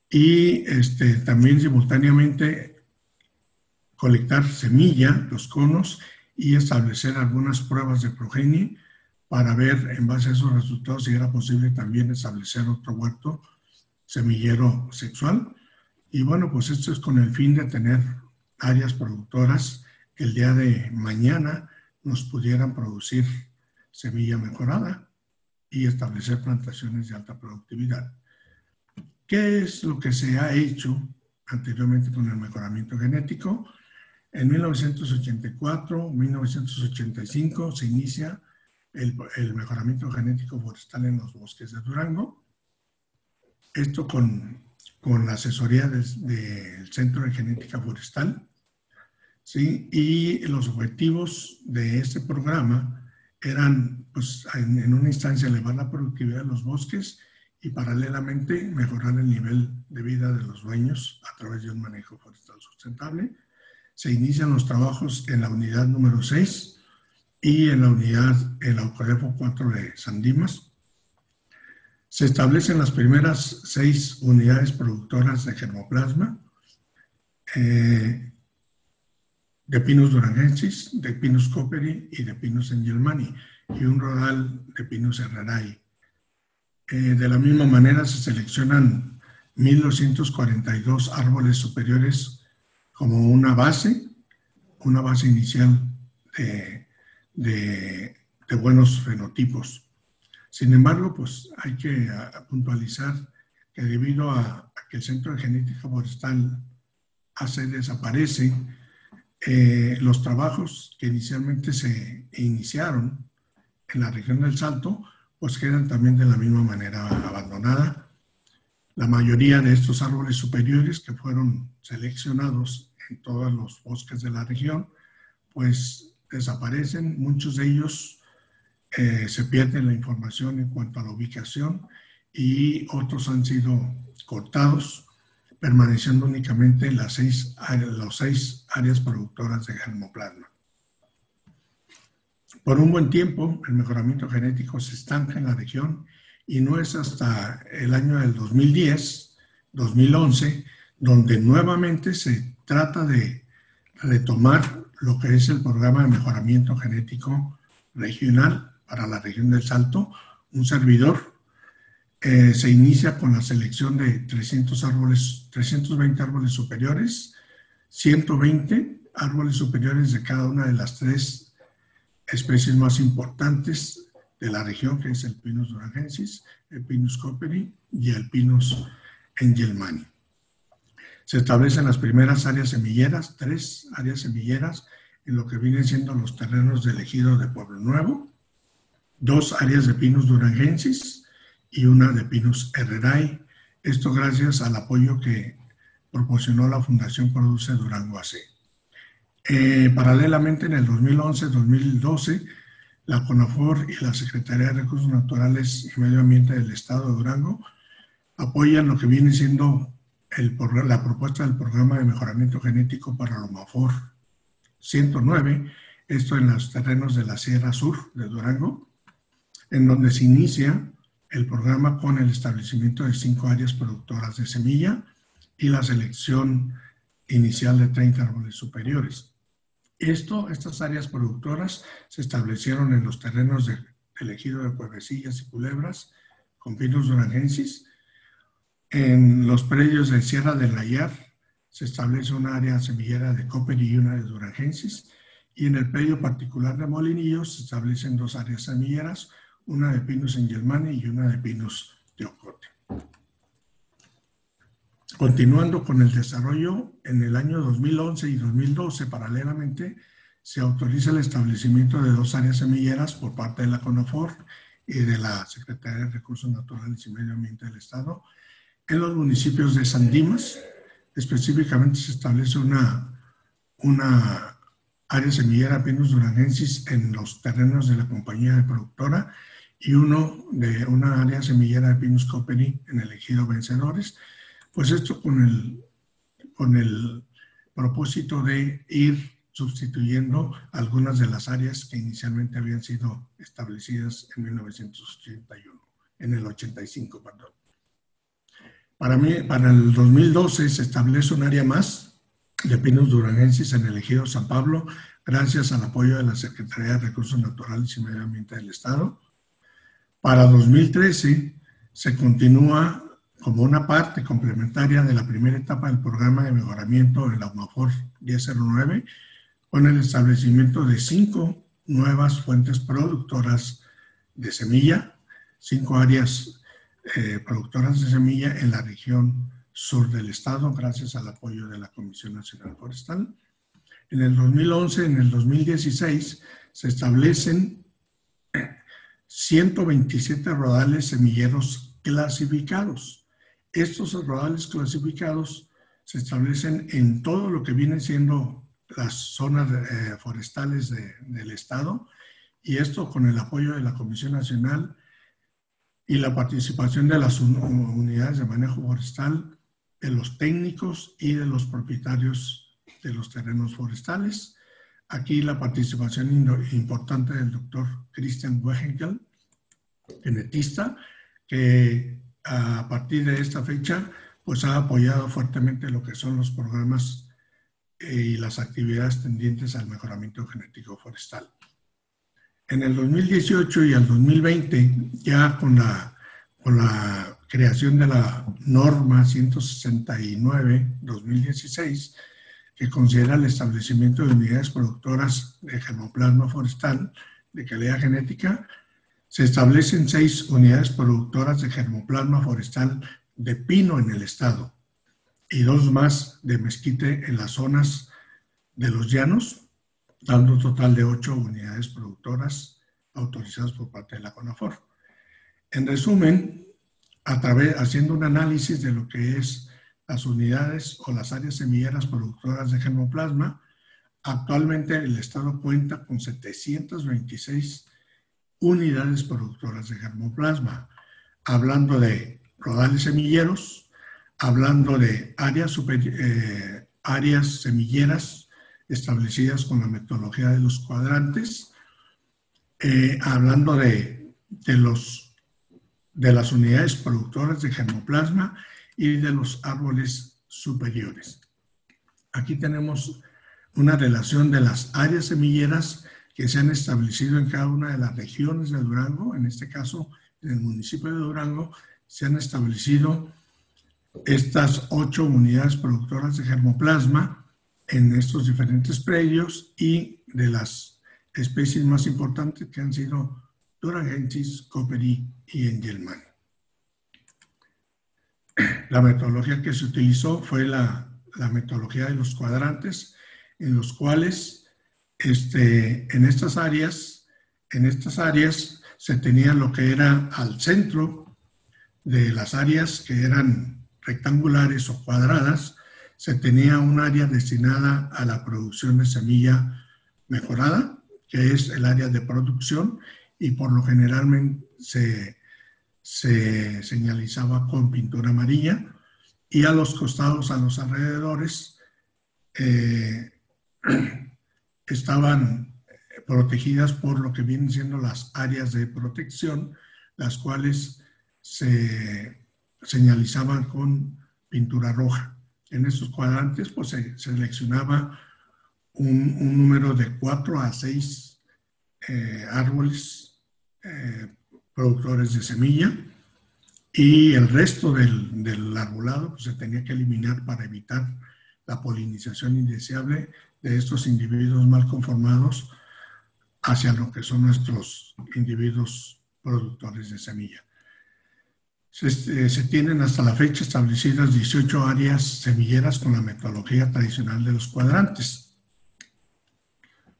Speaker 3: y también simultáneamente colectar semilla, los conos y establecer algunas pruebas de progenie para ver en base a esos resultados si era posible también establecer otro huerto semillero sexual. Y bueno, pues esto es con el fin de tener áreas productoras que el día de mañana nos pudieran producir semilla mejorada y establecer plantaciones de alta productividad. ¿Qué es lo que se ha hecho anteriormente con el mejoramiento genético? En 1984, 1985 se inicia el mejoramiento genético forestal en los bosques de Durango. Esto con la asesoría del Centro de Genética Forestal. ¿Sí? Y los objetivos de este programa eran, pues, en una instancia, elevar la productividad de los bosques y paralelamente mejorar el nivel de vida de los dueños a través de un manejo forestal sustentable. Se inician los trabajos en la unidad número 6 y en la Eucalipto 4 de San Dimas. Se establecen las primeras 6 unidades productoras de germoplasma, de Pinus durangensis, de Pinus cooperi y de Pinus angelmani, y un rodal de Pinus herrerae. De la misma manera se seleccionan 1.242 árboles superiores como una base inicial de buenos fenotipos. Sin embargo, pues hay que puntualizar que debido a que el Centro de Genética Forestal desaparece, los trabajos que inicialmente se iniciaron en la región del Salto, pues quedan también de la misma manera abandonada. La mayoría de estos árboles superiores que fueron seleccionados en todos los bosques de la región, pues desaparecen. Muchos de ellos se pierden la información en cuanto a la ubicación y otros han sido cortados, permaneciendo únicamente las 6 áreas productoras de germoplasma. Por un buen tiempo, el mejoramiento genético se estanca en la región y no es hasta el año del 2010, 2011, donde nuevamente se trata de retomar lo que es el programa de mejoramiento genético regional para la región del Salto. Un servidor se inicia con la selección de 320 árboles superiores, 120 árboles superiores de cada una de las 3 especies más importantes de la región, que es el Pinus durangensis, el Pinus cooperi y el Pinus angelmani. Se establecen las primeras áreas semilleras, 3 áreas semilleras en lo que vienen siendo los terrenos del ejido de Pueblo Nuevo, 2 áreas de Pinus durangensis y una de Pinus herrerae. Esto gracias al apoyo que proporcionó la Fundación Produce Durango AC. Paralelamente, en el 2011-2012, la CONAFOR y la Secretaría de Recursos Naturales y Medio Ambiente del Estado de Durango apoyan lo que viene siendo la propuesta del Programa de Mejoramiento Genético para Lomafor 109, esto en los terrenos de la Sierra Sur de Durango, en donde se inicia el programa con el establecimiento de 5 áreas productoras de semilla y la selección inicial de 30 árboles superiores. Estas áreas productoras se establecieron en los terrenos del ejido de Cuevecillas y Culebras con Pinus durangensis. En los predios de Sierra del Nayar se establece una área semillera de cooperi y una de durangensis, y en el predio particular de Molinillos se establecen 2 áreas semilleras, una de Pinus angelmani y una de Pinus teocote. Continuando con el desarrollo, en el año 2011 y 2012, paralelamente, se autoriza el establecimiento de 2 áreas semilleras por parte de la CONAFOR y de la Secretaría de Recursos Naturales y Medio Ambiente del Estado en los municipios de San Dimas. Específicamente se establece una área semillera Pinus durangensis en los terrenos de la compañía de productora y una área semillera de Pinus cooperi en el ejido Vencedores. Pues esto con el propósito de ir sustituyendo algunas de las áreas que inicialmente habían sido establecidas en 1985. Para el 2012 se establece un área más de Pinus durangensis en el ejido San Pablo, gracias al apoyo de la Secretaría de Recursos Naturales y Medio Ambiente del Estado. Para 2013 se continúa como una parte complementaria de la primera etapa del programa de mejoramiento en la UMAFOR 1009, con el establecimiento de 5 nuevas fuentes productoras de semilla, 5 áreas productoras de semilla en la región sur del estado, gracias al apoyo de la Comisión Nacional Forestal. En el 2011, en el 2016, se establecen 127 rodales semilleros clasificados. Estos rodales clasificados se establecen en todo lo que viene siendo las zonas forestales del estado, y esto con el apoyo de la Comisión Nacional y la participación de las unidades de manejo forestal, de los técnicos y de los propietarios de los terrenos forestales. Aquí la participación importante del doctor Christian Wehengel, genetista, que a partir de esta fecha pues ha apoyado fuertemente lo que son los programas y las actividades tendientes al mejoramiento genético forestal. En el 2018 y el 2020, ya con la creación de la norma 169-2016, que considera el establecimiento de unidades productoras de germoplasma forestal de calidad genética, se establecen 6 unidades productoras de germoplasma forestal de pino en el estado y 2 más de mezquite en las zonas de los llanos, dando un total de 8 unidades productoras autorizadas por parte de la CONAFOR. En resumen, haciendo un análisis de lo que es las unidades o las áreas semilleras productoras de germoplasma, actualmente el estado cuenta con 726 unidades productoras de germoplasma, hablando de rodales semilleros, hablando de áreas semilleras establecidas con la metodología de los cuadrantes, hablando de las unidades productoras de germoplasma y de los árboles superiores. Aquí tenemos una relación de las áreas semilleras que se han establecido en cada una de las regiones de Durango. En este caso, en el municipio de Durango, se han establecido estas 8 unidades productoras de germoplasma en estos diferentes predios, y de las especies más importantes que han sido Durangensis, Cooperi y Engelmann. La metodología que se utilizó fue la metodología de los cuadrantes, en los cuales en estas áreas se tenía lo que era al centro de las áreas que eran rectangulares o cuadradas, se tenía un área destinada a la producción de semilla mejorada, que es el área de producción, y por lo general se señalizaba con pintura amarilla, y a los costados, a los alrededores, estaban protegidas por lo que vienen siendo las áreas de protección, las cuales se señalizaban con pintura roja. En estos cuadrantes pues se seleccionaba un número de 4 a 6 árboles productores de semilla, y el resto del arbolado pues se tenía que eliminar para evitar la polinización indeseable de estos individuos mal conformados hacia lo que son nuestros individuos productores de semilla. Se tienen hasta la fecha establecidas 18 áreas semilleras con la metodología tradicional de los cuadrantes.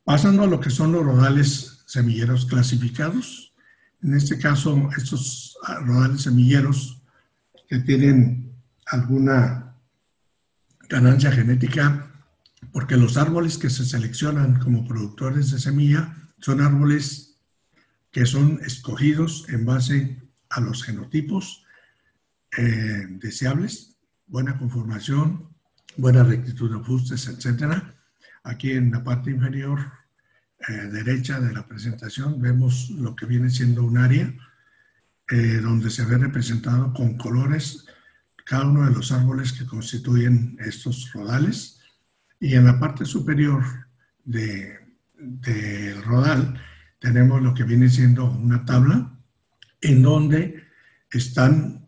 Speaker 3: Pasando a lo que son los rodales semilleros clasificados, en este caso estos rodales semilleros que tienen alguna ganancia genética, porque los árboles que se seleccionan como productores de semilla son árboles que son escogidos en base a los genotipos deseables, buena conformación, buena rectitud de ajustes, etc. Aquí en la parte inferior derecha de la presentación vemos lo que viene siendo un área donde se ve representado con colores cada uno de los árboles que constituyen estos rodales, y en la parte superior del rodal tenemos lo que viene siendo una tabla en donde están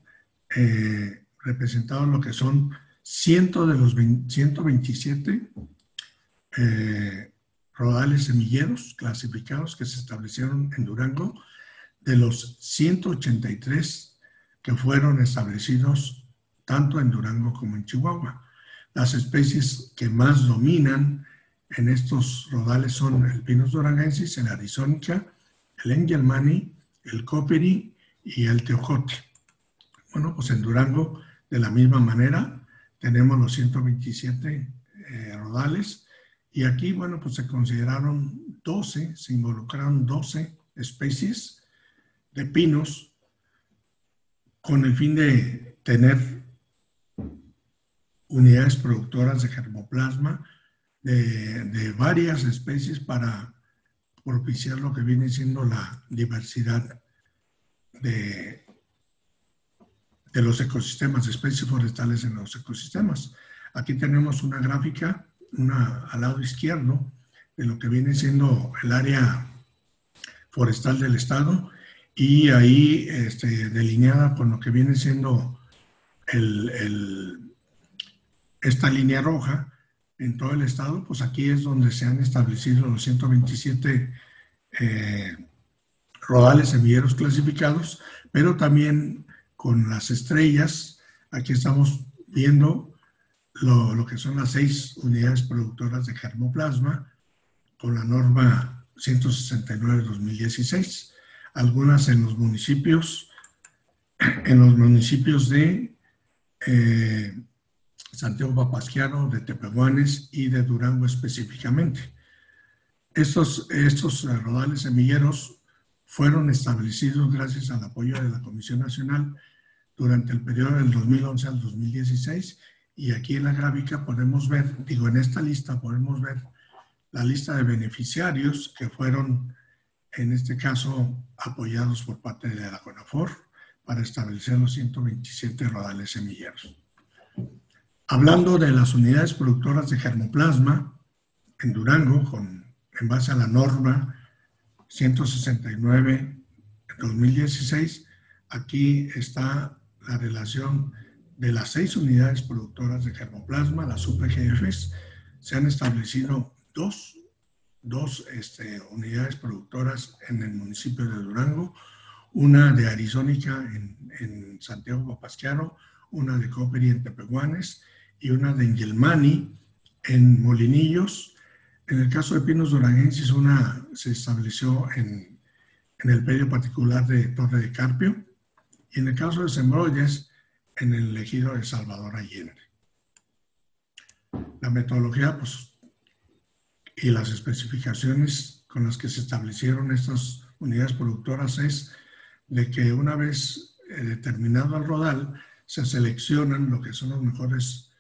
Speaker 3: representados lo que son 100 de los 127 rodales semilleros clasificados que se establecieron en Durango, de los 183 que fueron establecidos tanto en Durango como en Chihuahua. Las especies que más dominan en estos rodales son el Pinus durangensis, el Arizonica, el Engelmanni, el Coperi y el Teojote. Bueno, pues en Durango, de la misma manera, tenemos los 127 rodales, y aquí, bueno, pues se consideraron 12, se involucraron 12 especies de pinos con el fin de tener unidades productoras de germoplasma de varias especies para propiciar lo que viene siendo la diversidad de los ecosistemas, de especies forestales en los ecosistemas. Aquí tenemos una gráfica, al lado izquierdo, de lo que viene siendo el área forestal del estado, y ahí delineada con lo que viene siendo esta línea roja en todo el estado. Pues aquí es donde se han establecido los 127 rodales semilleros clasificados, pero también con las estrellas. Aquí estamos viendo lo que son las 6 unidades productoras de germoplasma con la norma 169/2016. Algunas en los municipios de Santiago Papasquiaro, de Tepehuanes y de Durango específicamente. Estos rodales semilleros fueron establecidos gracias al apoyo de la Comisión Nacional durante el periodo del 2011 al 2016, y aquí en la gráfica podemos ver, en esta lista podemos ver la lista de beneficiarios que fueron, en este caso, apoyados por parte de la CONAFOR para establecer los 127 rodales semilleros. Hablando de las unidades productoras de germoplasma en Durango, en base a la norma 169/2016, aquí está la relación de las 6 unidades productoras de germoplasma, las UPGFs. Se han establecido dos unidades productoras en el municipio de Durango, una de Arizonica en Santiago Papasquiaro, una de Coperi en Tepehuanes y una de Engelmanni en Molinillos. En el caso de Pinus durangensis, una se estableció en el predio particular de Torre de Carpio, y en el caso de Sembrolles, en el ejido de Salvador Allende. La metodología, pues, y las especificaciones con las que se establecieron estas unidades productoras es de que una vez determinado el rodal, se seleccionan lo que son los mejores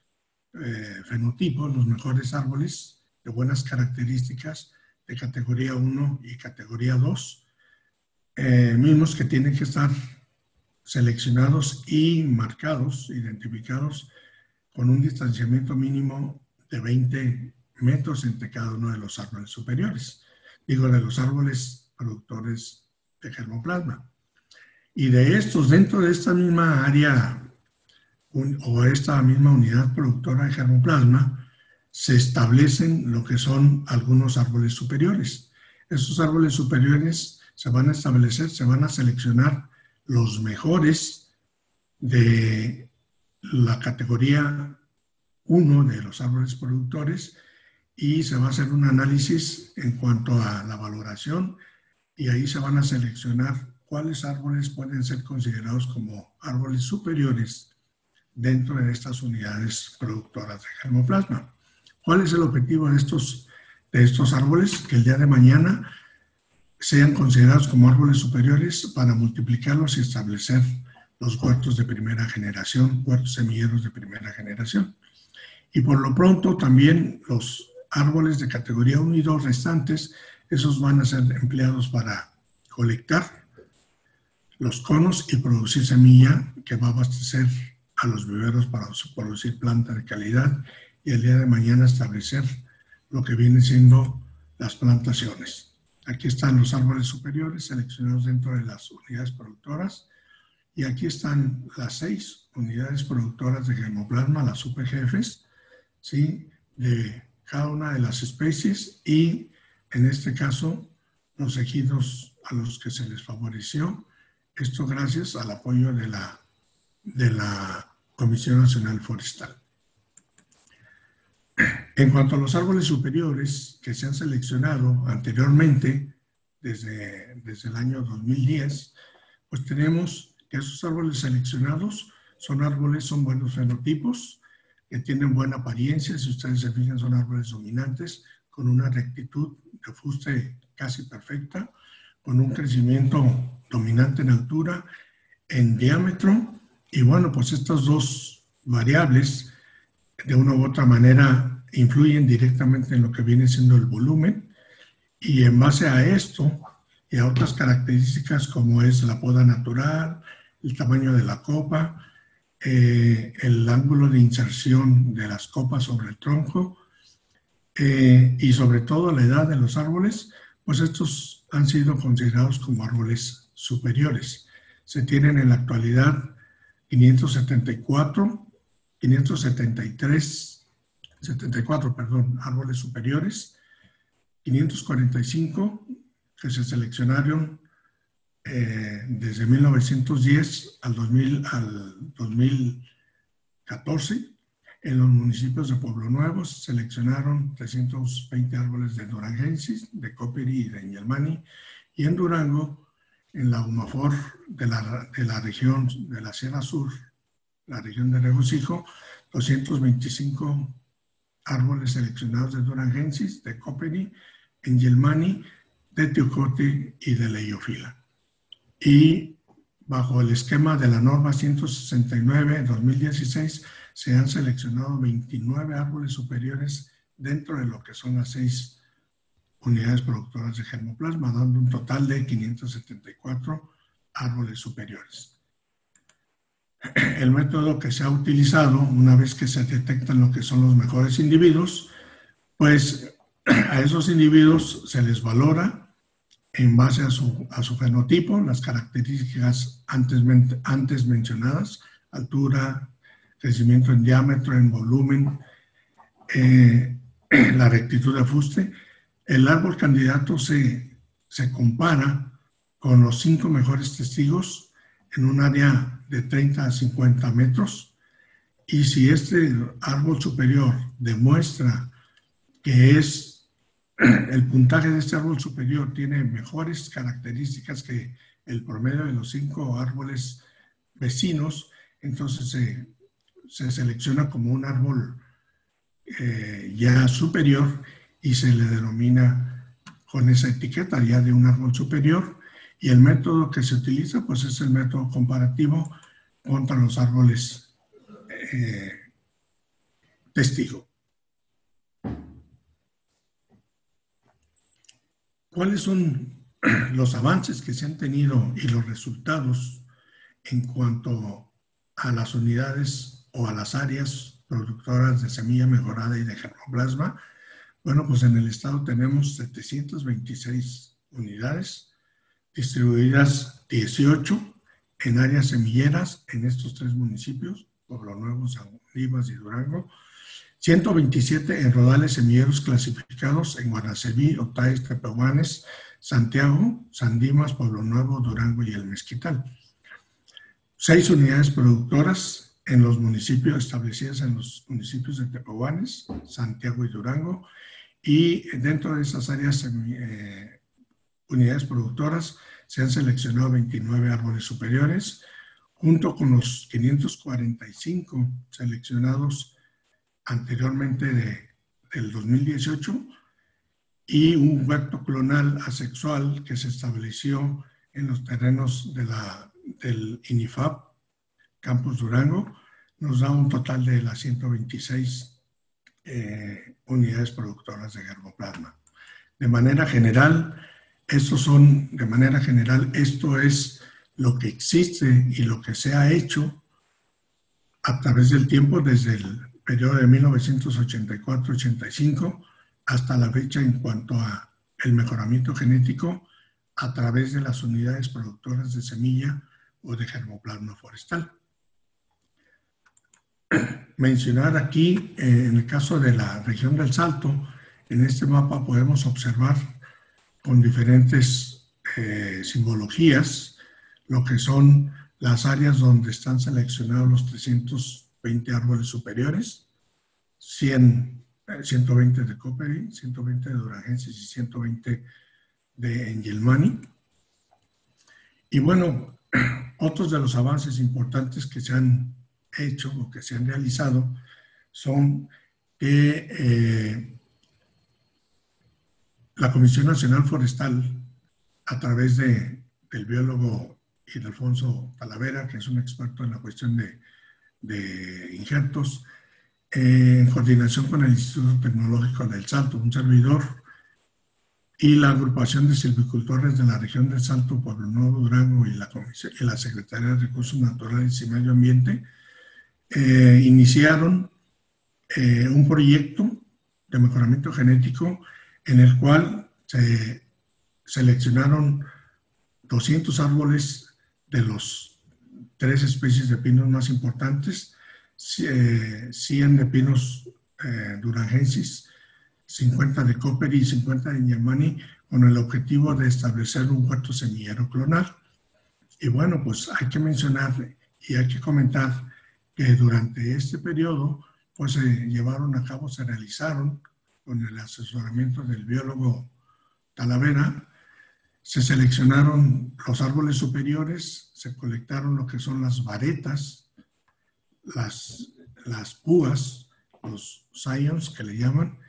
Speaker 3: fenotipos, los mejores árboles de buenas características de categoría 1 y categoría 2, mismos que tienen que estar seleccionados y marcados, identificados con un distanciamiento mínimo de 20 metros entre cada uno de los árboles superiores, de los árboles productores de germoplasma. Y de estos, dentro de esta misma área o esta misma unidad productora de germoplasma, se establecen lo que son algunos árboles superiores. Estos árboles superiores se van a establecer, se van a seleccionar los mejores de la categoría 1 de los árboles productores, y se va a hacer un análisis en cuanto a la valoración, y ahí se van a seleccionar cuáles árboles pueden ser considerados como árboles superiores dentro de estas unidades productoras de germoplasma. ¿Cuál es el objetivo de estos árboles? Que el día de mañana sean considerados como árboles superiores para multiplicarlos y establecer los huertos de primera generación, huertos semilleros de primera generación. Y por lo pronto también los árboles de categoría 1 y 2 restantes, esos van a ser empleados para colectar los conos y producir semilla que va a abastecer a los viveros para producir planta de calidad, y el día de mañana establecer lo que viene siendo las plantaciones. Aquí están los árboles superiores seleccionados dentro de las unidades productoras, Y aquí están las 6 unidades productoras de germoplasma, las UPGFs, ¿sí?, de cada una de las especies, y en este caso los ejidos a los que se les favoreció, esto gracias al apoyo de la Comisión Nacional Forestal. En cuanto a los árboles superiores que se han seleccionado anteriormente, desde el año 2010, pues tenemos que esos árboles seleccionados son buenos fenotipos, que tienen buena apariencia. Si ustedes se fijan, son árboles dominantes, con una rectitud de fuste casi perfecta, con un crecimiento dominante en altura, en diámetro, y bueno, pues estas dos variables, de una u otra manera, influyen directamente en lo que viene siendo el volumen, y en base a esto y a otras características como es la poda natural, el tamaño de la copa, el ángulo de inserción de las copas sobre el tronco, y sobre todo la edad de los árboles, pues estos han sido considerados como árboles superiores. Se tienen en la actualidad 574 árboles superiores, 545 que se seleccionaron desde 1910 al 2014. En los municipios de Pueblo Nuevo se seleccionaron 320 árboles de durangensis, de Coperi y de Ingelmani, y en Durango, en la UMAFOR de la región de la Sierra Sur, la región de Regocijo, 225 árboles seleccionados de durangensis, de Coperi, Ingelmani, de Teocote y de Leiofila. Y bajo el esquema de la norma 169/2016 se han seleccionado 29 árboles superiores dentro de lo que son las 6 unidades productoras de germoplasma, dando un total de 574 árboles superiores. El método que se ha utilizado, una vez que se detectan lo que son los mejores individuos, pues a esos individuos se les valora en base a su fenotipo, las características antes mencionadas: altura, crecimiento en diámetro, en volumen, la rectitud de fuste. El árbol candidato se compara con los 5 mejores testigos en un área de 30 a 50 metros, y si este árbol superior demuestra que el puntaje de este árbol superior tiene mejores características que el promedio de los 5 árboles vecinos, entonces se selecciona como un árbol ya superior y se le denomina con esa etiqueta ya de un árbol superior. Y el método que se utiliza pues es el método comparativo contra los árboles testigo. ¿Cuáles son los avances que se han tenido y los resultados en cuanto a las unidades o a las áreas productoras de semilla mejorada y de germoplasma? Bueno, pues en el estado tenemos 726 unidades, distribuidas 18 en áreas semilleras en estos 3 municipios, Pueblo Nuevo, San Olivas y Durango, 127 en rodales semilleros clasificados en Guanaceví, Otaes, Tepehuanes, Santiago, San Dimas, Pueblo Nuevo, Durango y El Mezquital. 6 unidades productoras en los municipios establecidas en los municipios de Tepehuanes, Santiago y Durango, y dentro de esas áreas unidades productoras se han seleccionado 29 árboles superiores, junto con los 545 seleccionados anteriormente del 2018, y un huerto clonal asexual que se estableció en los terrenos del INIFAP Campus Durango, nos da un total de las 126 unidades productoras de germoplasma. De manera general, esto es lo que existe y lo que se ha hecho a través del tiempo, desde el periodo de 1984-85 hasta la fecha, en cuanto a el mejoramiento genético a través de las unidades productoras de semilla o de germoplasma forestal. Mencionar aquí, en el caso de la región del Salto, en este mapa podemos observar con diferentes simbologías lo que son las áreas donde están seleccionados los 320 árboles superiores, 120 de Coppery, 120 de Durangensis y 120 de Engelmanni. Y bueno, otros de los avances importantes que se han hecho o que se han realizado son que la Comisión Nacional Forestal, a través del biólogo Ildefonso Talavera, que es un experto en la cuestión de injertos, en coordinación con el Instituto Tecnológico del Salto, un servidor, y la agrupación de silvicultores de la región del Salto, Pueblo Nuevo, Durango y la Secretaría de Recursos Naturales y Medio Ambiente, iniciaron un proyecto de mejoramiento genético en el cual se seleccionaron 200 árboles de los 3 especies de pinos más importantes, 100 de pinos durangensis, 50 de Coppery y 50 de Engelmanni, con el objetivo de establecer un huerto semillero clonal. Y bueno, pues hay que mencionar y hay que comentar que durante este periodo pues se realizaron con el asesoramiento del biólogo Talavera, se seleccionaron los árboles superiores, se colectaron lo que son las varetas, las púas, los scions que le llaman,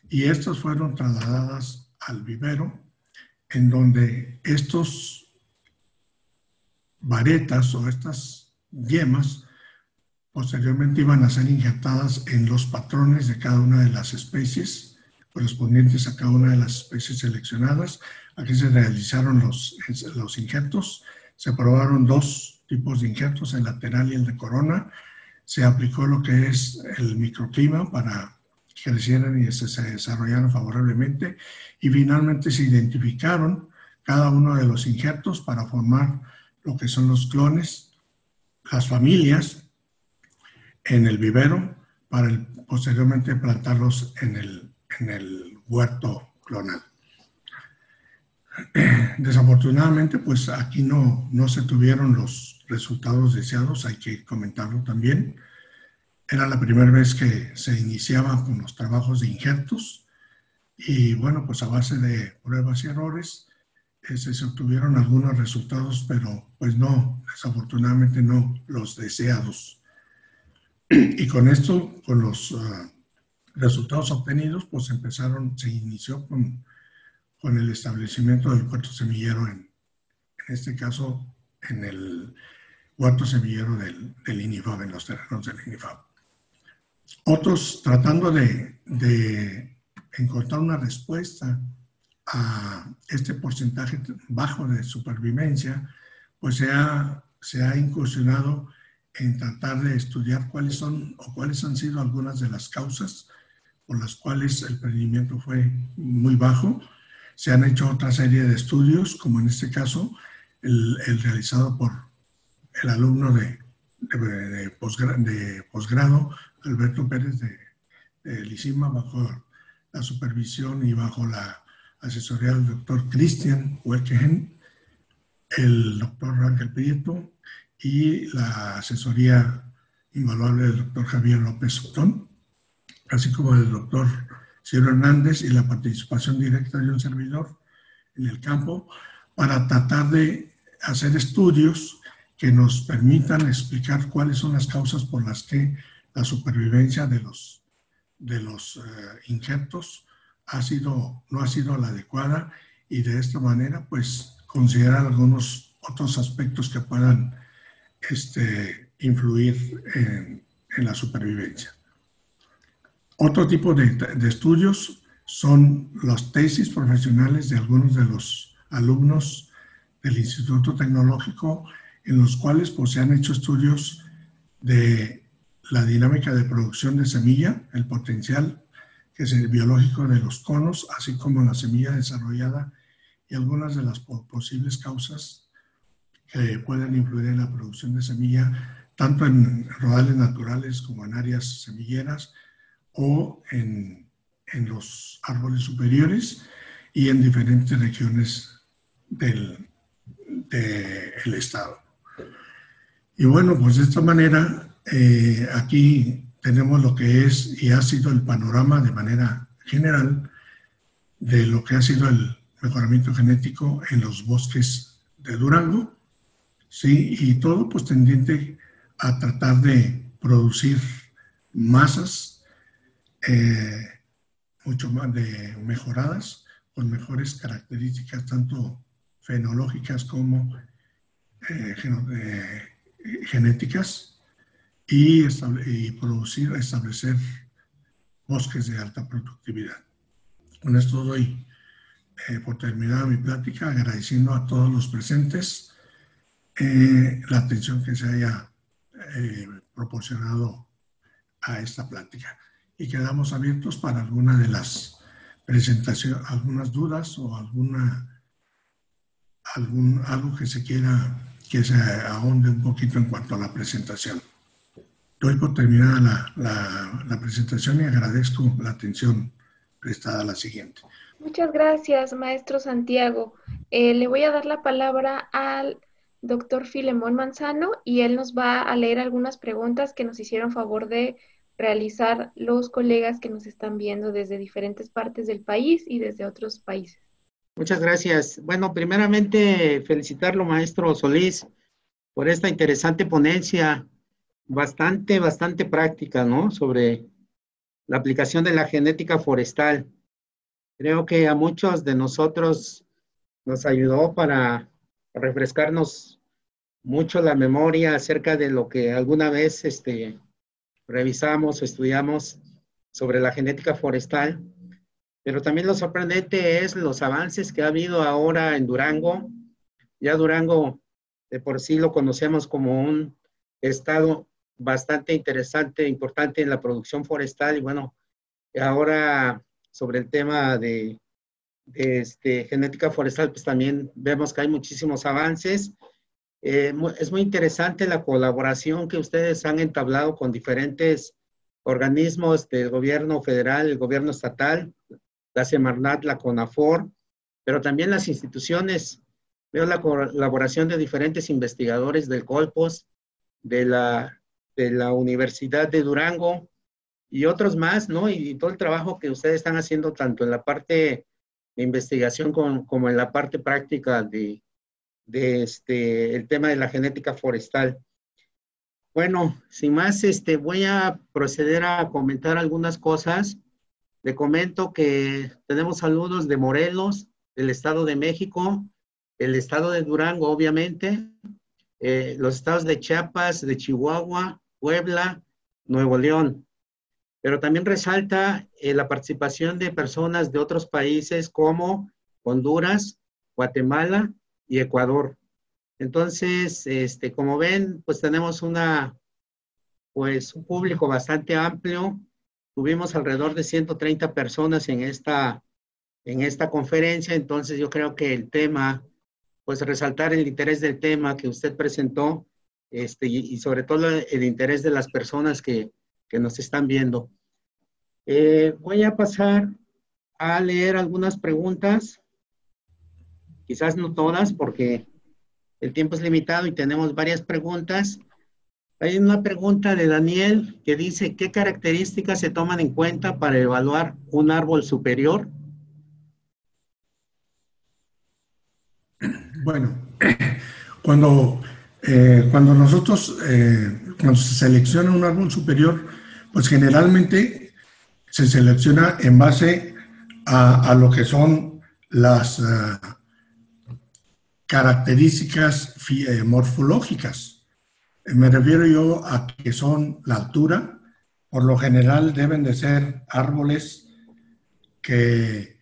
Speaker 3: y estas fueron trasladadas al vivero, en donde estos varetas o estas yemas posteriormente iban a ser injertadas en los patrones de cada una de las especies correspondientes a cada una de las especies seleccionadas. Aquí se realizaron los injertos, se probaron 2 tipos de injertos, el lateral y el de corona. Se aplicó lo que es el microclima para que crecieran y se desarrollaran favorablemente, y finalmente se identificaron cada uno de los injertos para formar lo que son los clones, las familias en el vivero, para posteriormente plantarlos en el huerto clonal. Desafortunadamente, pues aquí no se tuvieron los resultados deseados, hay que comentarlo también. Era la primera vez que se iniciaba con los trabajos de injertos y bueno, pues a base de pruebas y errores se obtuvieron algunos resultados, pero pues no, desafortunadamente no los deseados. Y con esto, con los resultados obtenidos, pues se inició con el establecimiento del huerto semillero, en este caso en el huerto semillero del INIFAB, en los terrenos del INIFAB. Otros, tratando de encontrar una respuesta a este porcentaje bajo de supervivencia, pues se ha incursionado en tratar de estudiar cuáles han sido algunas de las causas por las cuales el rendimiento fue muy bajo. Se han hecho otra serie de estudios, como en este caso el realizado por el alumno de posgrado, Alberto Pérez de Lizima, bajo la supervisión y bajo la asesoría del doctor Cristian Huerquehen, el doctor Ángel Prieto y la asesoría invaluable del doctor Javier López Otón, así como del doctor Ciro Hernández, y la participación directa de un servidor en el campo, para tratar de hacer estudios que nos permitan explicar cuáles son las causas por las que la supervivencia de los injertos no ha sido la adecuada, y de esta manera pues considerar algunos otros aspectos que puedan influir en la supervivencia. Otro tipo de estudios son las tesis profesionales de algunos de los alumnos del Instituto Tecnológico, en los cuales pues, se han hecho estudios de la dinámica de producción de semilla, el potencial que es el biológico de los conos, así como la semilla desarrollada y algunas de las posibles causas que pueden influir en la producción de semilla, tanto en rodales naturales como en áreas semilleras o en los árboles superiores y en diferentes regiones del estado. Y bueno, pues de esta manera, aquí tenemos lo que es y ha sido el panorama de manera general de lo que ha sido el mejoramiento genético en los bosques de Durango, ¿sí? Y todo pues tendiente a tratar de producir masas mucho más mejoradas, con mejores características tanto fenológicas como genéticas y establecer bosques de alta productividad. Con esto doy por terminada mi plática, agradeciendo a todos los presentes la atención que se haya proporcionado a esta plática. Y quedamos abiertos para alguna de las presentaciones, algunas dudas o algo que se quiera que se ahonde un poquito en cuanto a la presentación. Doy por terminada la presentación y agradezco la atención prestada a la siguiente.
Speaker 1: Muchas gracias, maestro Santiago. Le voy a dar la palabra al doctor Filemón Manzano y él nos va a leer algunas preguntas que nos hicieron favor de realizar los colegas que nos están viendo desde diferentes partes del país y desde otros países.
Speaker 2: Muchas gracias. Bueno, primeramente felicitarlo, maestro Solís, por esta interesante ponencia, bastante práctica, ¿no? Sobre la aplicación de la genética forestal. Creo que a muchos de nosotros nos ayudó para refrescarnos mucho la memoria acerca de lo que alguna vez revisamos o estudiamos sobre la genética forestal. Pero también lo sorprendente es los avances que ha habido ahora en Durango. Ya Durango de por sí lo conocemos como un estado bastante interesante, importante en la producción forestal. Y bueno, ahora sobre el tema de genética forestal, pues también vemos que hay muchísimos avances. Es muy interesante la colaboración que ustedes han entablado con diferentes organismos del gobierno federal, el gobierno estatal, la Semarnat, la CONAFOR, pero también las instituciones. Veo la colaboración de diferentes investigadores del Colpos, de la Universidad de Durango y otros más, ¿no? Y todo el trabajo que ustedes están haciendo tanto en la parte de investigación como en la parte práctica de el tema de la genética forestal. Bueno, sin más, voy a proceder a comentar algunas cosas. Le comento que tenemos saludos de Morelos, del Estado de México, el Estado de Durango, obviamente, los estados de Chiapas, de Chihuahua, Puebla, Nuevo León. Pero también resalta la participación de personas de otros países como Honduras, Guatemala y Ecuador. Entonces, como ven, pues tenemos un público bastante amplio. Tuvimos alrededor de 130 personas en esta conferencia, entonces yo creo que el tema, pues resaltar el interés del tema que usted presentó, y sobre todo el interés de las personas que nos están viendo. Voy a pasar a leer algunas preguntas, quizás no todas porque el tiempo es limitado y tenemos varias preguntas. Hay una pregunta de Daniel que dice, ¿qué características se toman en cuenta para evaluar un árbol superior?
Speaker 3: Bueno, cuando nosotros, cuando se selecciona un árbol superior, pues generalmente se selecciona en base a lo que son las características morfológicas. Me refiero yo a que son la altura. Por lo general deben de ser árboles que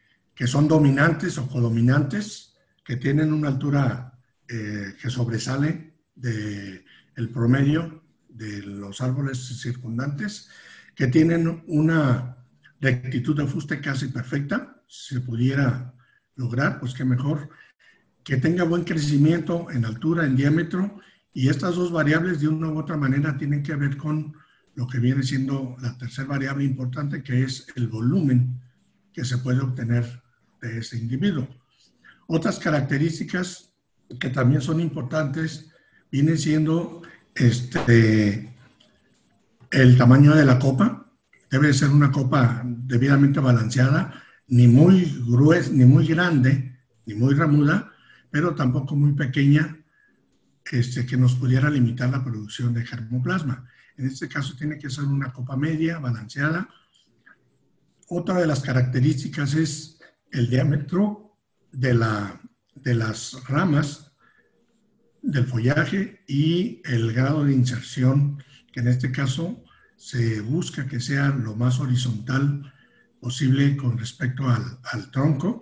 Speaker 3: son dominantes o codominantes, que tienen una altura que sobresale del promedio de los árboles circundantes, que tienen una rectitud de fuste casi perfecta. Si se pudiera lograr, pues qué mejor. que tenga buen crecimiento en altura, en diámetro, y estas dos variables de una u otra manera tienen que ver con lo que viene siendo la tercera variable importante, que es el volumen que se puede obtener de ese individuo. Otras características que también son importantes vienen siendo el tamaño de la copa. Debe ser una copa debidamente balanceada, ni muy gruesa, ni muy grande, ni muy ramuda, pero tampoco muy pequeña, que nos pudiera limitar la producción de germoplasma. En este caso tiene que ser una copa media, balanceada. Otra de las características es el diámetro de las ramas del follaje y el grado de inserción, que en este caso se busca que sea lo más horizontal posible con respecto al tronco.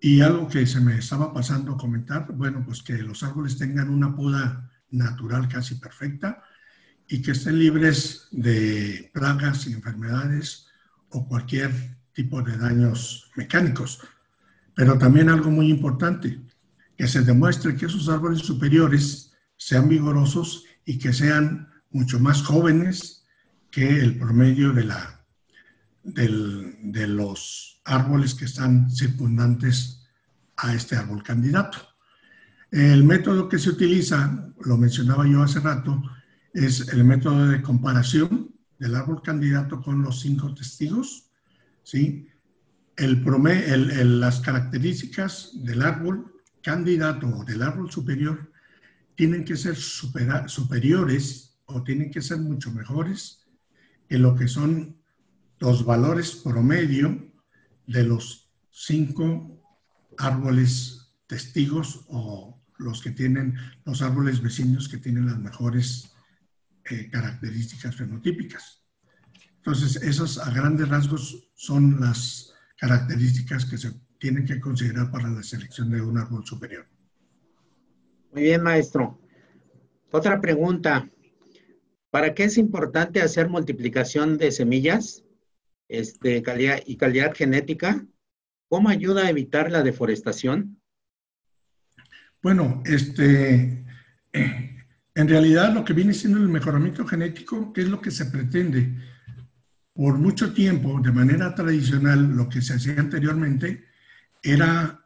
Speaker 3: Y algo que se me estaba pasando a comentar, bueno, pues que los árboles tengan una poda natural casi perfecta y que estén libres de plagas y enfermedades o cualquier tipo de daños mecánicos. Pero también algo muy importante, que se demuestre que esos árboles superiores sean vigorosos y que sean mucho más jóvenes que el promedio de los árboles que están circundantes a este árbol candidato. El método que se utiliza, lo mencionaba yo hace rato, es el método de comparación del árbol candidato con los 5 testigos, ¿sí? Las características del árbol candidato o del árbol superior tienen que ser superiores o tienen que ser mucho mejores que lo que son los valores promedio de los 5 árboles testigos o los árboles vecinos que tienen las mejores características fenotípicas. Entonces, esas a grandes rasgos son las características que se tienen que considerar para la selección de un árbol superior.
Speaker 2: Muy bien, maestro. Otra pregunta. ¿Para qué es importante hacer multiplicación de semillas calidad genética? ¿Cómo ayuda a evitar la deforestación?
Speaker 3: Bueno, en realidad lo que viene siendo el mejoramiento genético, ¿qué es lo que se pretende? Por mucho tiempo, de manera tradicional, lo que se hacía anteriormente era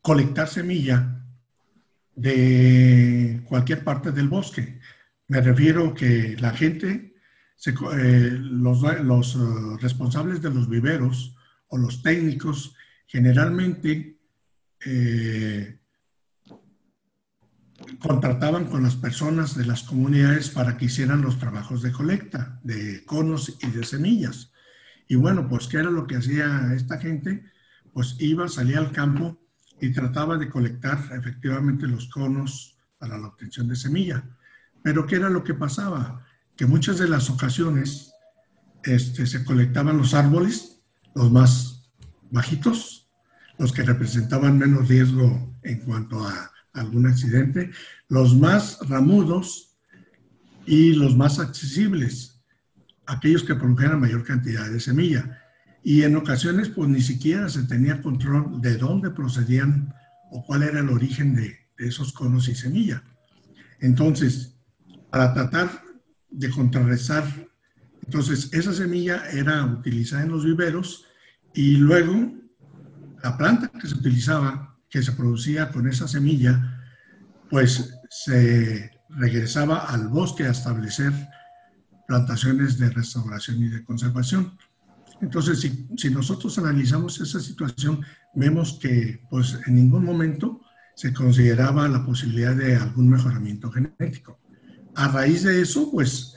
Speaker 3: colectar semilla de cualquier parte del bosque. Me refiero que la gente, los responsables de los viveros o los técnicos generalmente contrataban con las personas de las comunidades para que hicieran los trabajos de colecta de conos y de semillas. Y bueno, pues ¿qué era lo que hacía esta gente? Pues salía al campo y trataba de colectar efectivamente los conos para la obtención de semilla. Pero ¿qué era lo que pasaba? Que muchas de las ocasiones se colectaban los árboles, los más bajitos, los que representaban menos riesgo en cuanto a algún accidente, los más ramudos y los más accesibles, aquellos que produjeran mayor cantidad de semilla. Y en ocasiones pues ni siquiera se tenía control de dónde procedían o cuál era el origen de esos conos y semilla. Entonces, para tratar de contrarrestar, entonces esa semilla era utilizada en los viveros y luego la planta que se utilizaba, que se producía con esa semilla, pues se regresaba al bosque a establecer plantaciones de restauración y de conservación. Entonces, si nosotros analizamos esa situación, vemos que pues en ningún momento se consideraba la posibilidad de algún mejoramiento genético. A raíz de eso, pues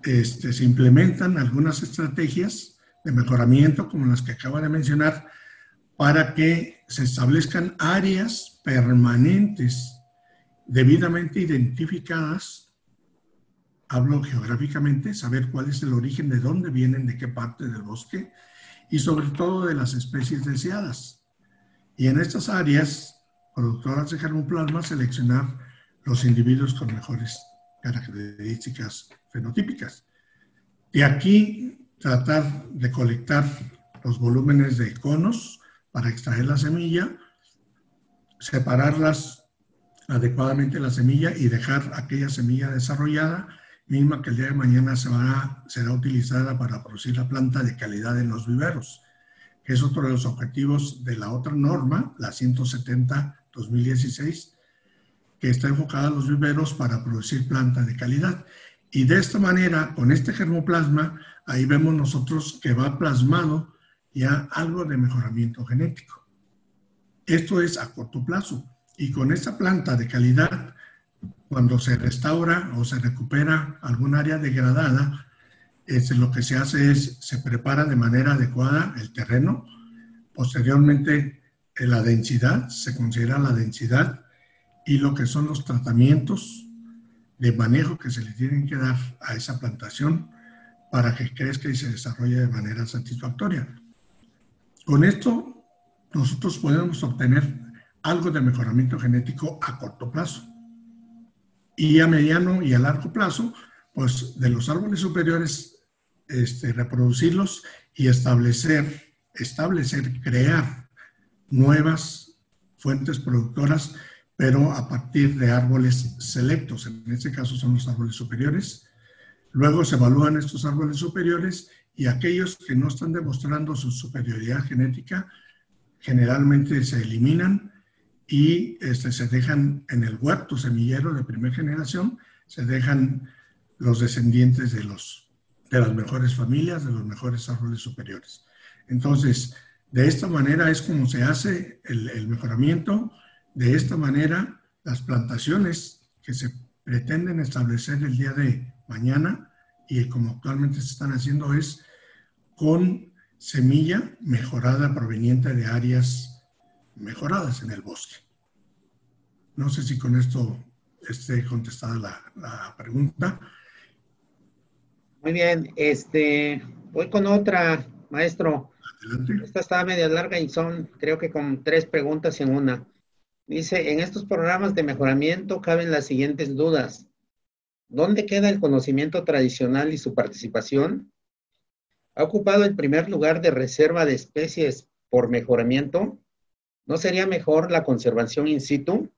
Speaker 3: se implementan algunas estrategias de mejoramiento, como las que acaba de mencionar, para que se establezcan áreas permanentes debidamente identificadas, hablo geográficamente, saber cuál es el origen, de dónde vienen, de qué parte del bosque y sobre todo de las especies deseadas. Y en estas áreas productoras de germoplasma seleccionar los individuos con mejores características fenotípicas. Y aquí tratar de colectar los volúmenes de conos para extraer la semilla separarlas adecuadamente la semilla y dejar aquella semilla desarrollada, misma que el día de mañana será utilizada para producir la planta de calidad en los viveros, que es otro de los objetivos de la otra norma, la 170-2016, que está enfocada a los viveros para producir planta de calidad. Y de esta manera, con este germoplasma, ahí vemos nosotros que va plasmado ya algo de mejoramiento genético. Esto es a corto plazo. Y con esta planta de calidad, cuando se restaura o se recupera algún área degradada, lo que se hace es, se prepara de manera adecuada el terreno. Posteriormente, la densidad, se considera la densidad y lo que son los tratamientos de manejo que se le tienen que dar a esa plantación para que crezca y se desarrolle de manera satisfactoria. Con esto, nosotros podemos obtener algo de mejoramiento genético a corto plazo. Y a mediano y a largo plazo, pues de los árboles superiores, reproducirlos y crear nuevas fuentes productoras, pero a partir de árboles selectos. En este caso son los árboles superiores. Luego se evalúan estos árboles superiores y aquellos que no están demostrando su superioridad genética, generalmente se eliminan y se dejan en el huerto semillero de primera generación, se dejan los descendientes de las mejores familias, de los mejores árboles superiores. Entonces, de esta manera es como se hace el mejoramiento. De esta manera, las plantaciones que se pretenden establecer el día de mañana y como actualmente se están haciendo es con semilla mejorada proveniente de áreas mejoradas en el bosque. No sé si con esto esté contestada la pregunta.
Speaker 2: Muy bien, voy con otra, maestro.
Speaker 3: Adelante.
Speaker 2: Esta está media larga y son, creo que con 3 preguntas en una. Dice, en estos programas de mejoramiento caben las siguientes dudas. ¿Dónde queda el conocimiento tradicional y su participación? ¿Ha ocupado el primer lugar de reserva de especies por mejoramiento? ¿No sería mejor la conservación in situ?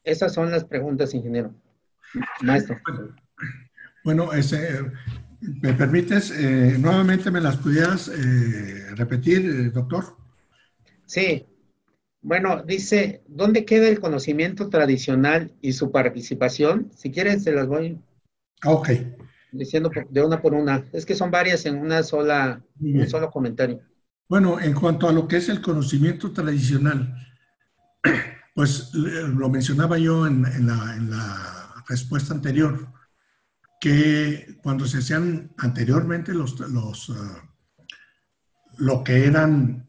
Speaker 2: Esas son las preguntas, ingeniero. Maestro.
Speaker 3: Bueno, ¿me permites? Nuevamente me las pudieras repetir, doctor.
Speaker 2: Sí. Bueno, dice, ¿dónde queda el conocimiento tradicional y su participación? Si quieren, se las voy diciendo de una por una. Es que son varias en un solo comentario.
Speaker 3: Bueno, en cuanto a lo que es el conocimiento tradicional, pues lo mencionaba yo en la respuesta anterior, que cuando se hacían anteriormente lo que eran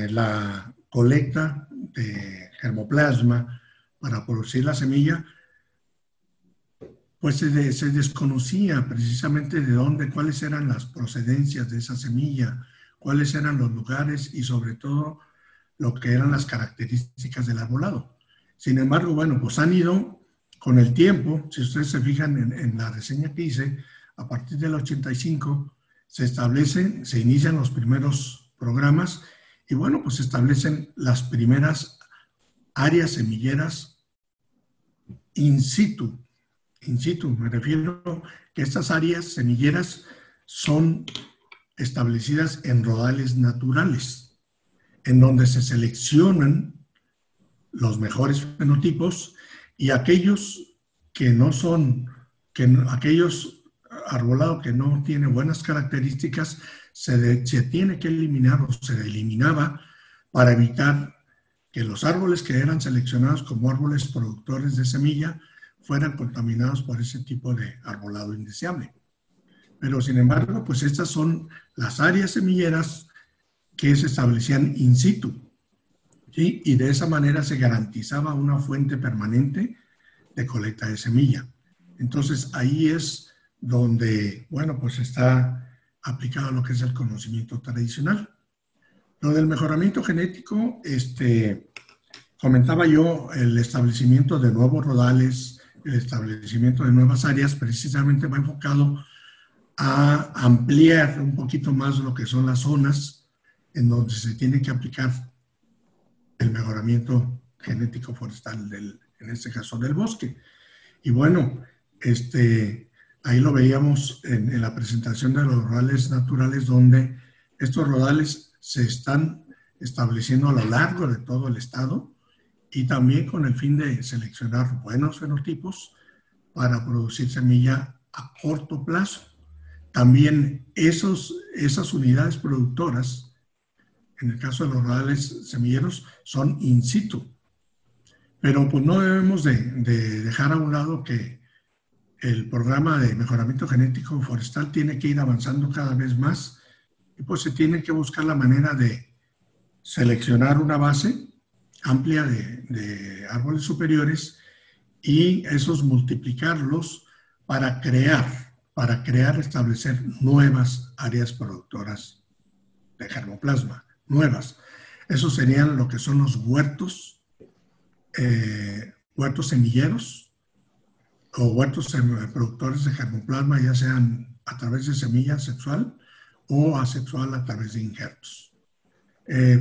Speaker 3: la colecta de germoplasma para producir la semilla, pues se desconocía precisamente de dónde, cuáles eran las procedencias de esa semilla, cuáles eran los lugares y sobre todo lo que eran las características del arbolado. Sin embargo, bueno, pues han ido con el tiempo, si ustedes se fijan en la reseña que hice, a partir del 85 se inician los primeros programas y bueno, pues se establecen las primeras áreas semilleras in situ. In situ, me refiero que estas áreas semilleras son establecidas en rodales naturales, en donde se seleccionan los mejores fenotipos y aquellos que no son, aquellos arbolado que no tiene buenas características, se tiene que eliminar o se eliminaba para evitar que los árboles que eran seleccionados como árboles productores de semilla fueran contaminados por ese tipo de arbolado indeseable. Pero sin embargo, pues estas son las áreas semilleras que se establecían in situ, ¿sí? Y de esa manera se garantizaba una fuente permanente de colecta de semilla. Entonces ahí es donde, bueno, pues está aplicado lo que es el conocimiento tradicional. Lo del mejoramiento genético, comentaba yo el establecimiento de nuevos rodales, el establecimiento de nuevas áreas, precisamente va enfocado a ampliar un poquito más lo que son las zonas en donde se tiene que aplicar el mejoramiento genético forestal, en este caso del bosque. Y bueno, ahí lo veíamos en la presentación de los rodales naturales, donde estos rodales se están estableciendo a lo largo de todo el estado y también con el fin de seleccionar buenos fenotipos para producir semilla a corto plazo. También esas unidades productoras, en el caso de los rodales semilleros, son in situ. Pero pues no debemos de dejar a un lado que el programa de mejoramiento genético forestal tiene que ir avanzando cada vez más y pues se tiene que buscar la manera de seleccionar una base amplia de árboles superiores y esos multiplicarlos para crear, establecer nuevas áreas productoras de germoplasma, nuevas. Esos serían lo que son los huertos semilleros o huertos productores de germoplasma, ya sean a través de semilla asexual o asexual a través de injertos.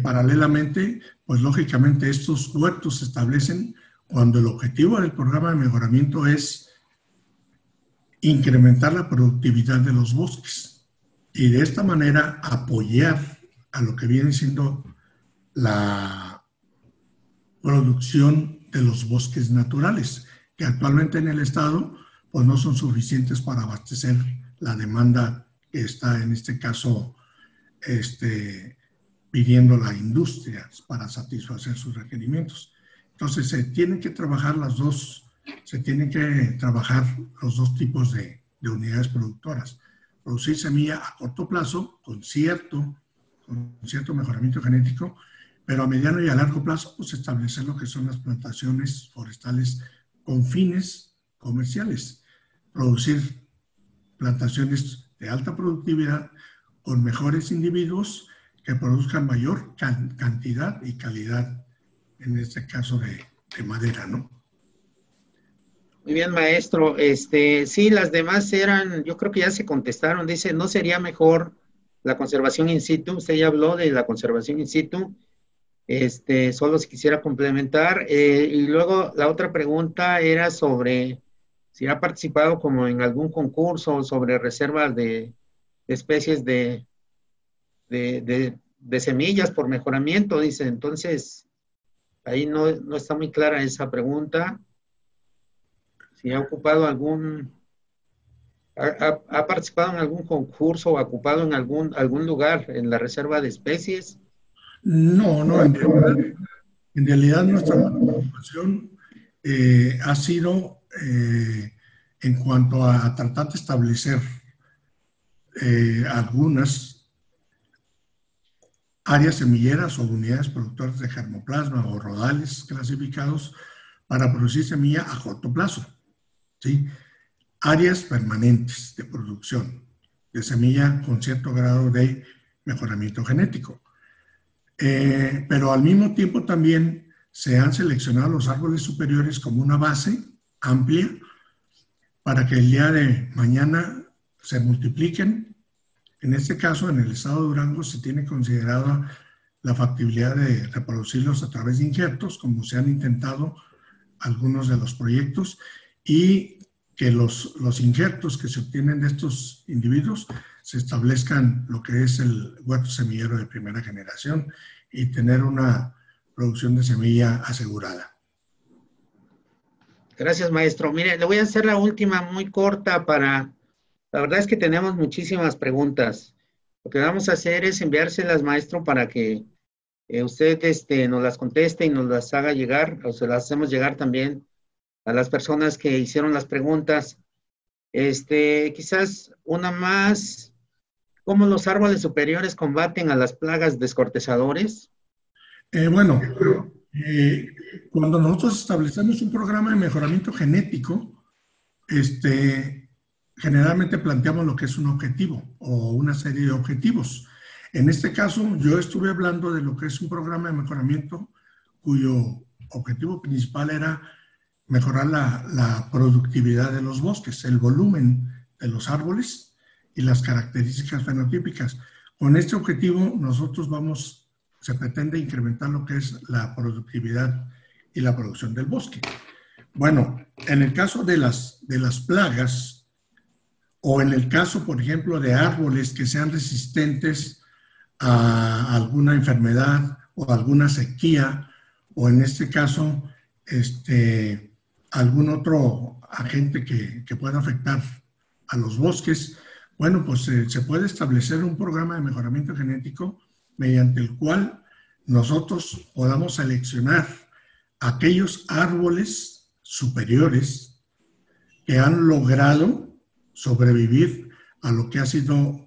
Speaker 3: Paralelamente, pues lógicamente estos huertos se establecen cuando el objetivo del programa de mejoramiento es incrementar la productividad de los bosques y de esta manera apoyar a lo que viene siendo la producción de los bosques naturales, que actualmente en el estado pues no son suficientes para abastecer la demanda que está en este caso pidiendo la industria para satisfacer sus requerimientos. Entonces se tienen que trabajar los dos tipos de unidades productoras. Producir semilla a corto plazo con cierto mejoramiento genético, pero a mediano y a largo plazo pues establecer lo que son las plantaciones forestales con fines comerciales. Producir plantaciones de alta productividad con mejores individuos que produzcan mayor cantidad y calidad, en este caso de madera, ¿no?
Speaker 2: Muy bien, maestro. Sí, las demás eran, yo creo que ya se contestaron. Dice, ¿no sería mejor la conservación in situ? Usted ya habló de la conservación in situ. Solo si quisiera complementar. Y luego la otra pregunta era sobre si ha participado como en algún concurso sobre reservas de especies de semillas por mejoramiento, dice. Entonces, ahí no está muy clara esa pregunta. Si ha ocupado ha participado en algún concurso o ha ocupado en algún lugar en la reserva de especies.
Speaker 3: No, en realidad nuestra participación ha sido en cuanto a tratar de establecer algunas áreas semilleras o unidades productoras de germoplasma o rodales clasificados para producir semilla a corto plazo, ¿sí? Áreas permanentes de producción de semilla con cierto grado de mejoramiento genético. Pero al mismo tiempo también se han seleccionado los árboles superiores como una base amplia para que el día de mañana se multipliquen. En este caso, en el estado de Durango se tiene considerada la factibilidad de reproducirlos a través de injertos, como se han intentado algunos de los proyectos, y que los injertos que se obtienen de estos individuos se establezcan lo que es el huerto semillero de primera generación y tener una producción de semilla asegurada.
Speaker 2: Gracias, maestro. Mire, le voy a hacer la última muy corta la verdad es que tenemos muchísimas preguntas. Lo que vamos a hacer es enviárselas, maestro, para que usted nos las conteste y nos las haga llegar, o se las hacemos llegar también a las personas que hicieron las preguntas. Quizás una más, ¿cómo los árboles superiores combaten a las plagas descortezadores?
Speaker 3: Cuando nosotros establecemos un programa de mejoramiento genético, generalmente planteamos lo que es un objetivo o una serie de objetivos. En este caso, yo estuve hablando de lo que es un programa de mejoramiento cuyo objetivo principal era mejorar la productividad de los bosques, el volumen de los árboles y las características fenotípicas. Con este objetivo nosotros vamos se pretende incrementar lo que es la productividad y la producción del bosque. Bueno, en el caso de las plagas, o en el caso, por ejemplo, de árboles que sean resistentes a alguna enfermedad o alguna sequía, o en este caso, algún otro agente que pueda afectar a los bosques, bueno, pues se puede establecer un programa de mejoramiento genético mediante el cual nosotros podamos seleccionar aquellos árboles superiores que han logrado sobrevivir a lo que ha sido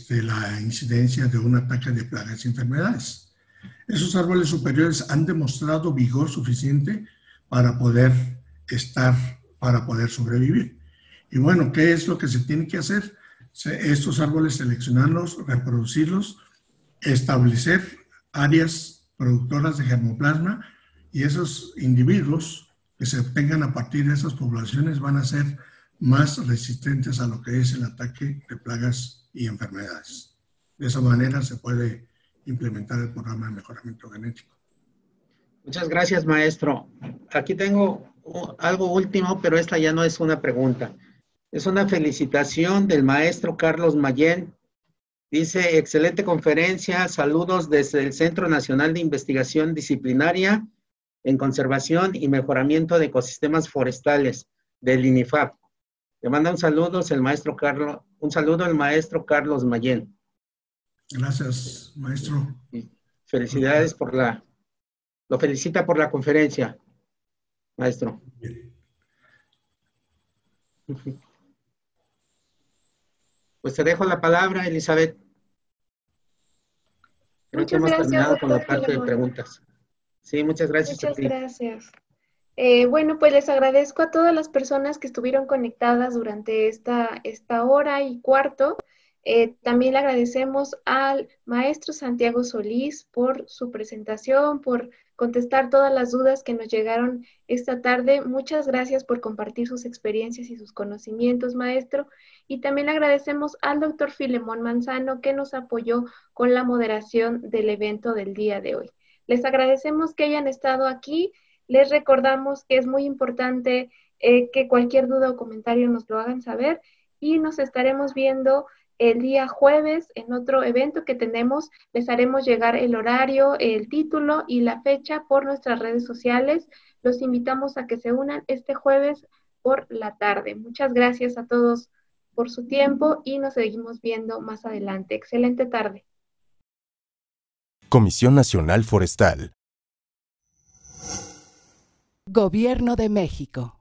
Speaker 3: la incidencia de un ataque de plagas y enfermedades. Esos árboles superiores han demostrado vigor suficiente para poder sobrevivir. Y bueno, ¿qué es lo que se tiene que hacer? Estos árboles seleccionarlos, reproducirlos, establecer áreas productoras de germoplasma, y esos individuos que se obtengan a partir de esas poblaciones van a ser más resistentes a lo que es el ataque de plagas y enfermedades. De esa manera se puede implementar el programa de mejoramiento genético.
Speaker 2: Muchas gracias, maestro. Aquí tengo algo último, pero esta ya no es una pregunta. Es una felicitación del maestro Carlos Mayén. Dice, excelente conferencia, saludos desde el Centro Nacional de Investigación Disciplinaria en Conservación y Mejoramiento de Ecosistemas Forestales del INIFAP. Le manda un saludo el maestro Carlos Mayén.
Speaker 3: Gracias, maestro.
Speaker 2: Y felicidades lo felicita por la conferencia, maestro. Pues te dejo la palabra, Elizabeth. Creo que hemos terminado con la parte de preguntas. Sí, muchas gracias.
Speaker 1: Muchas gracias. Bueno, pues les agradezco a todas las personas que estuvieron conectadas durante esta hora y cuarto. También le agradecemos al maestro Santiago Solís por su presentación, por contestar todas las dudas que nos llegaron esta tarde. Muchas gracias por compartir sus experiencias y sus conocimientos, maestro. Y también le agradecemos al doctor Filemón Manzano, que nos apoyó con la moderación del evento del día de hoy. Les agradecemos que hayan estado aquí. Les recordamos que es muy importante que cualquier duda o comentario nos lo hagan saber, y nos estaremos viendo el día jueves en otro evento que tenemos. Les haremos llegar el horario, el título y la fecha por nuestras redes sociales. Los invitamos a que se unan este jueves por la tarde. Muchas gracias a todos por su tiempo y nos seguimos viendo más adelante. Excelente tarde.
Speaker 4: Comisión Nacional Forestal.
Speaker 5: Gobierno de México.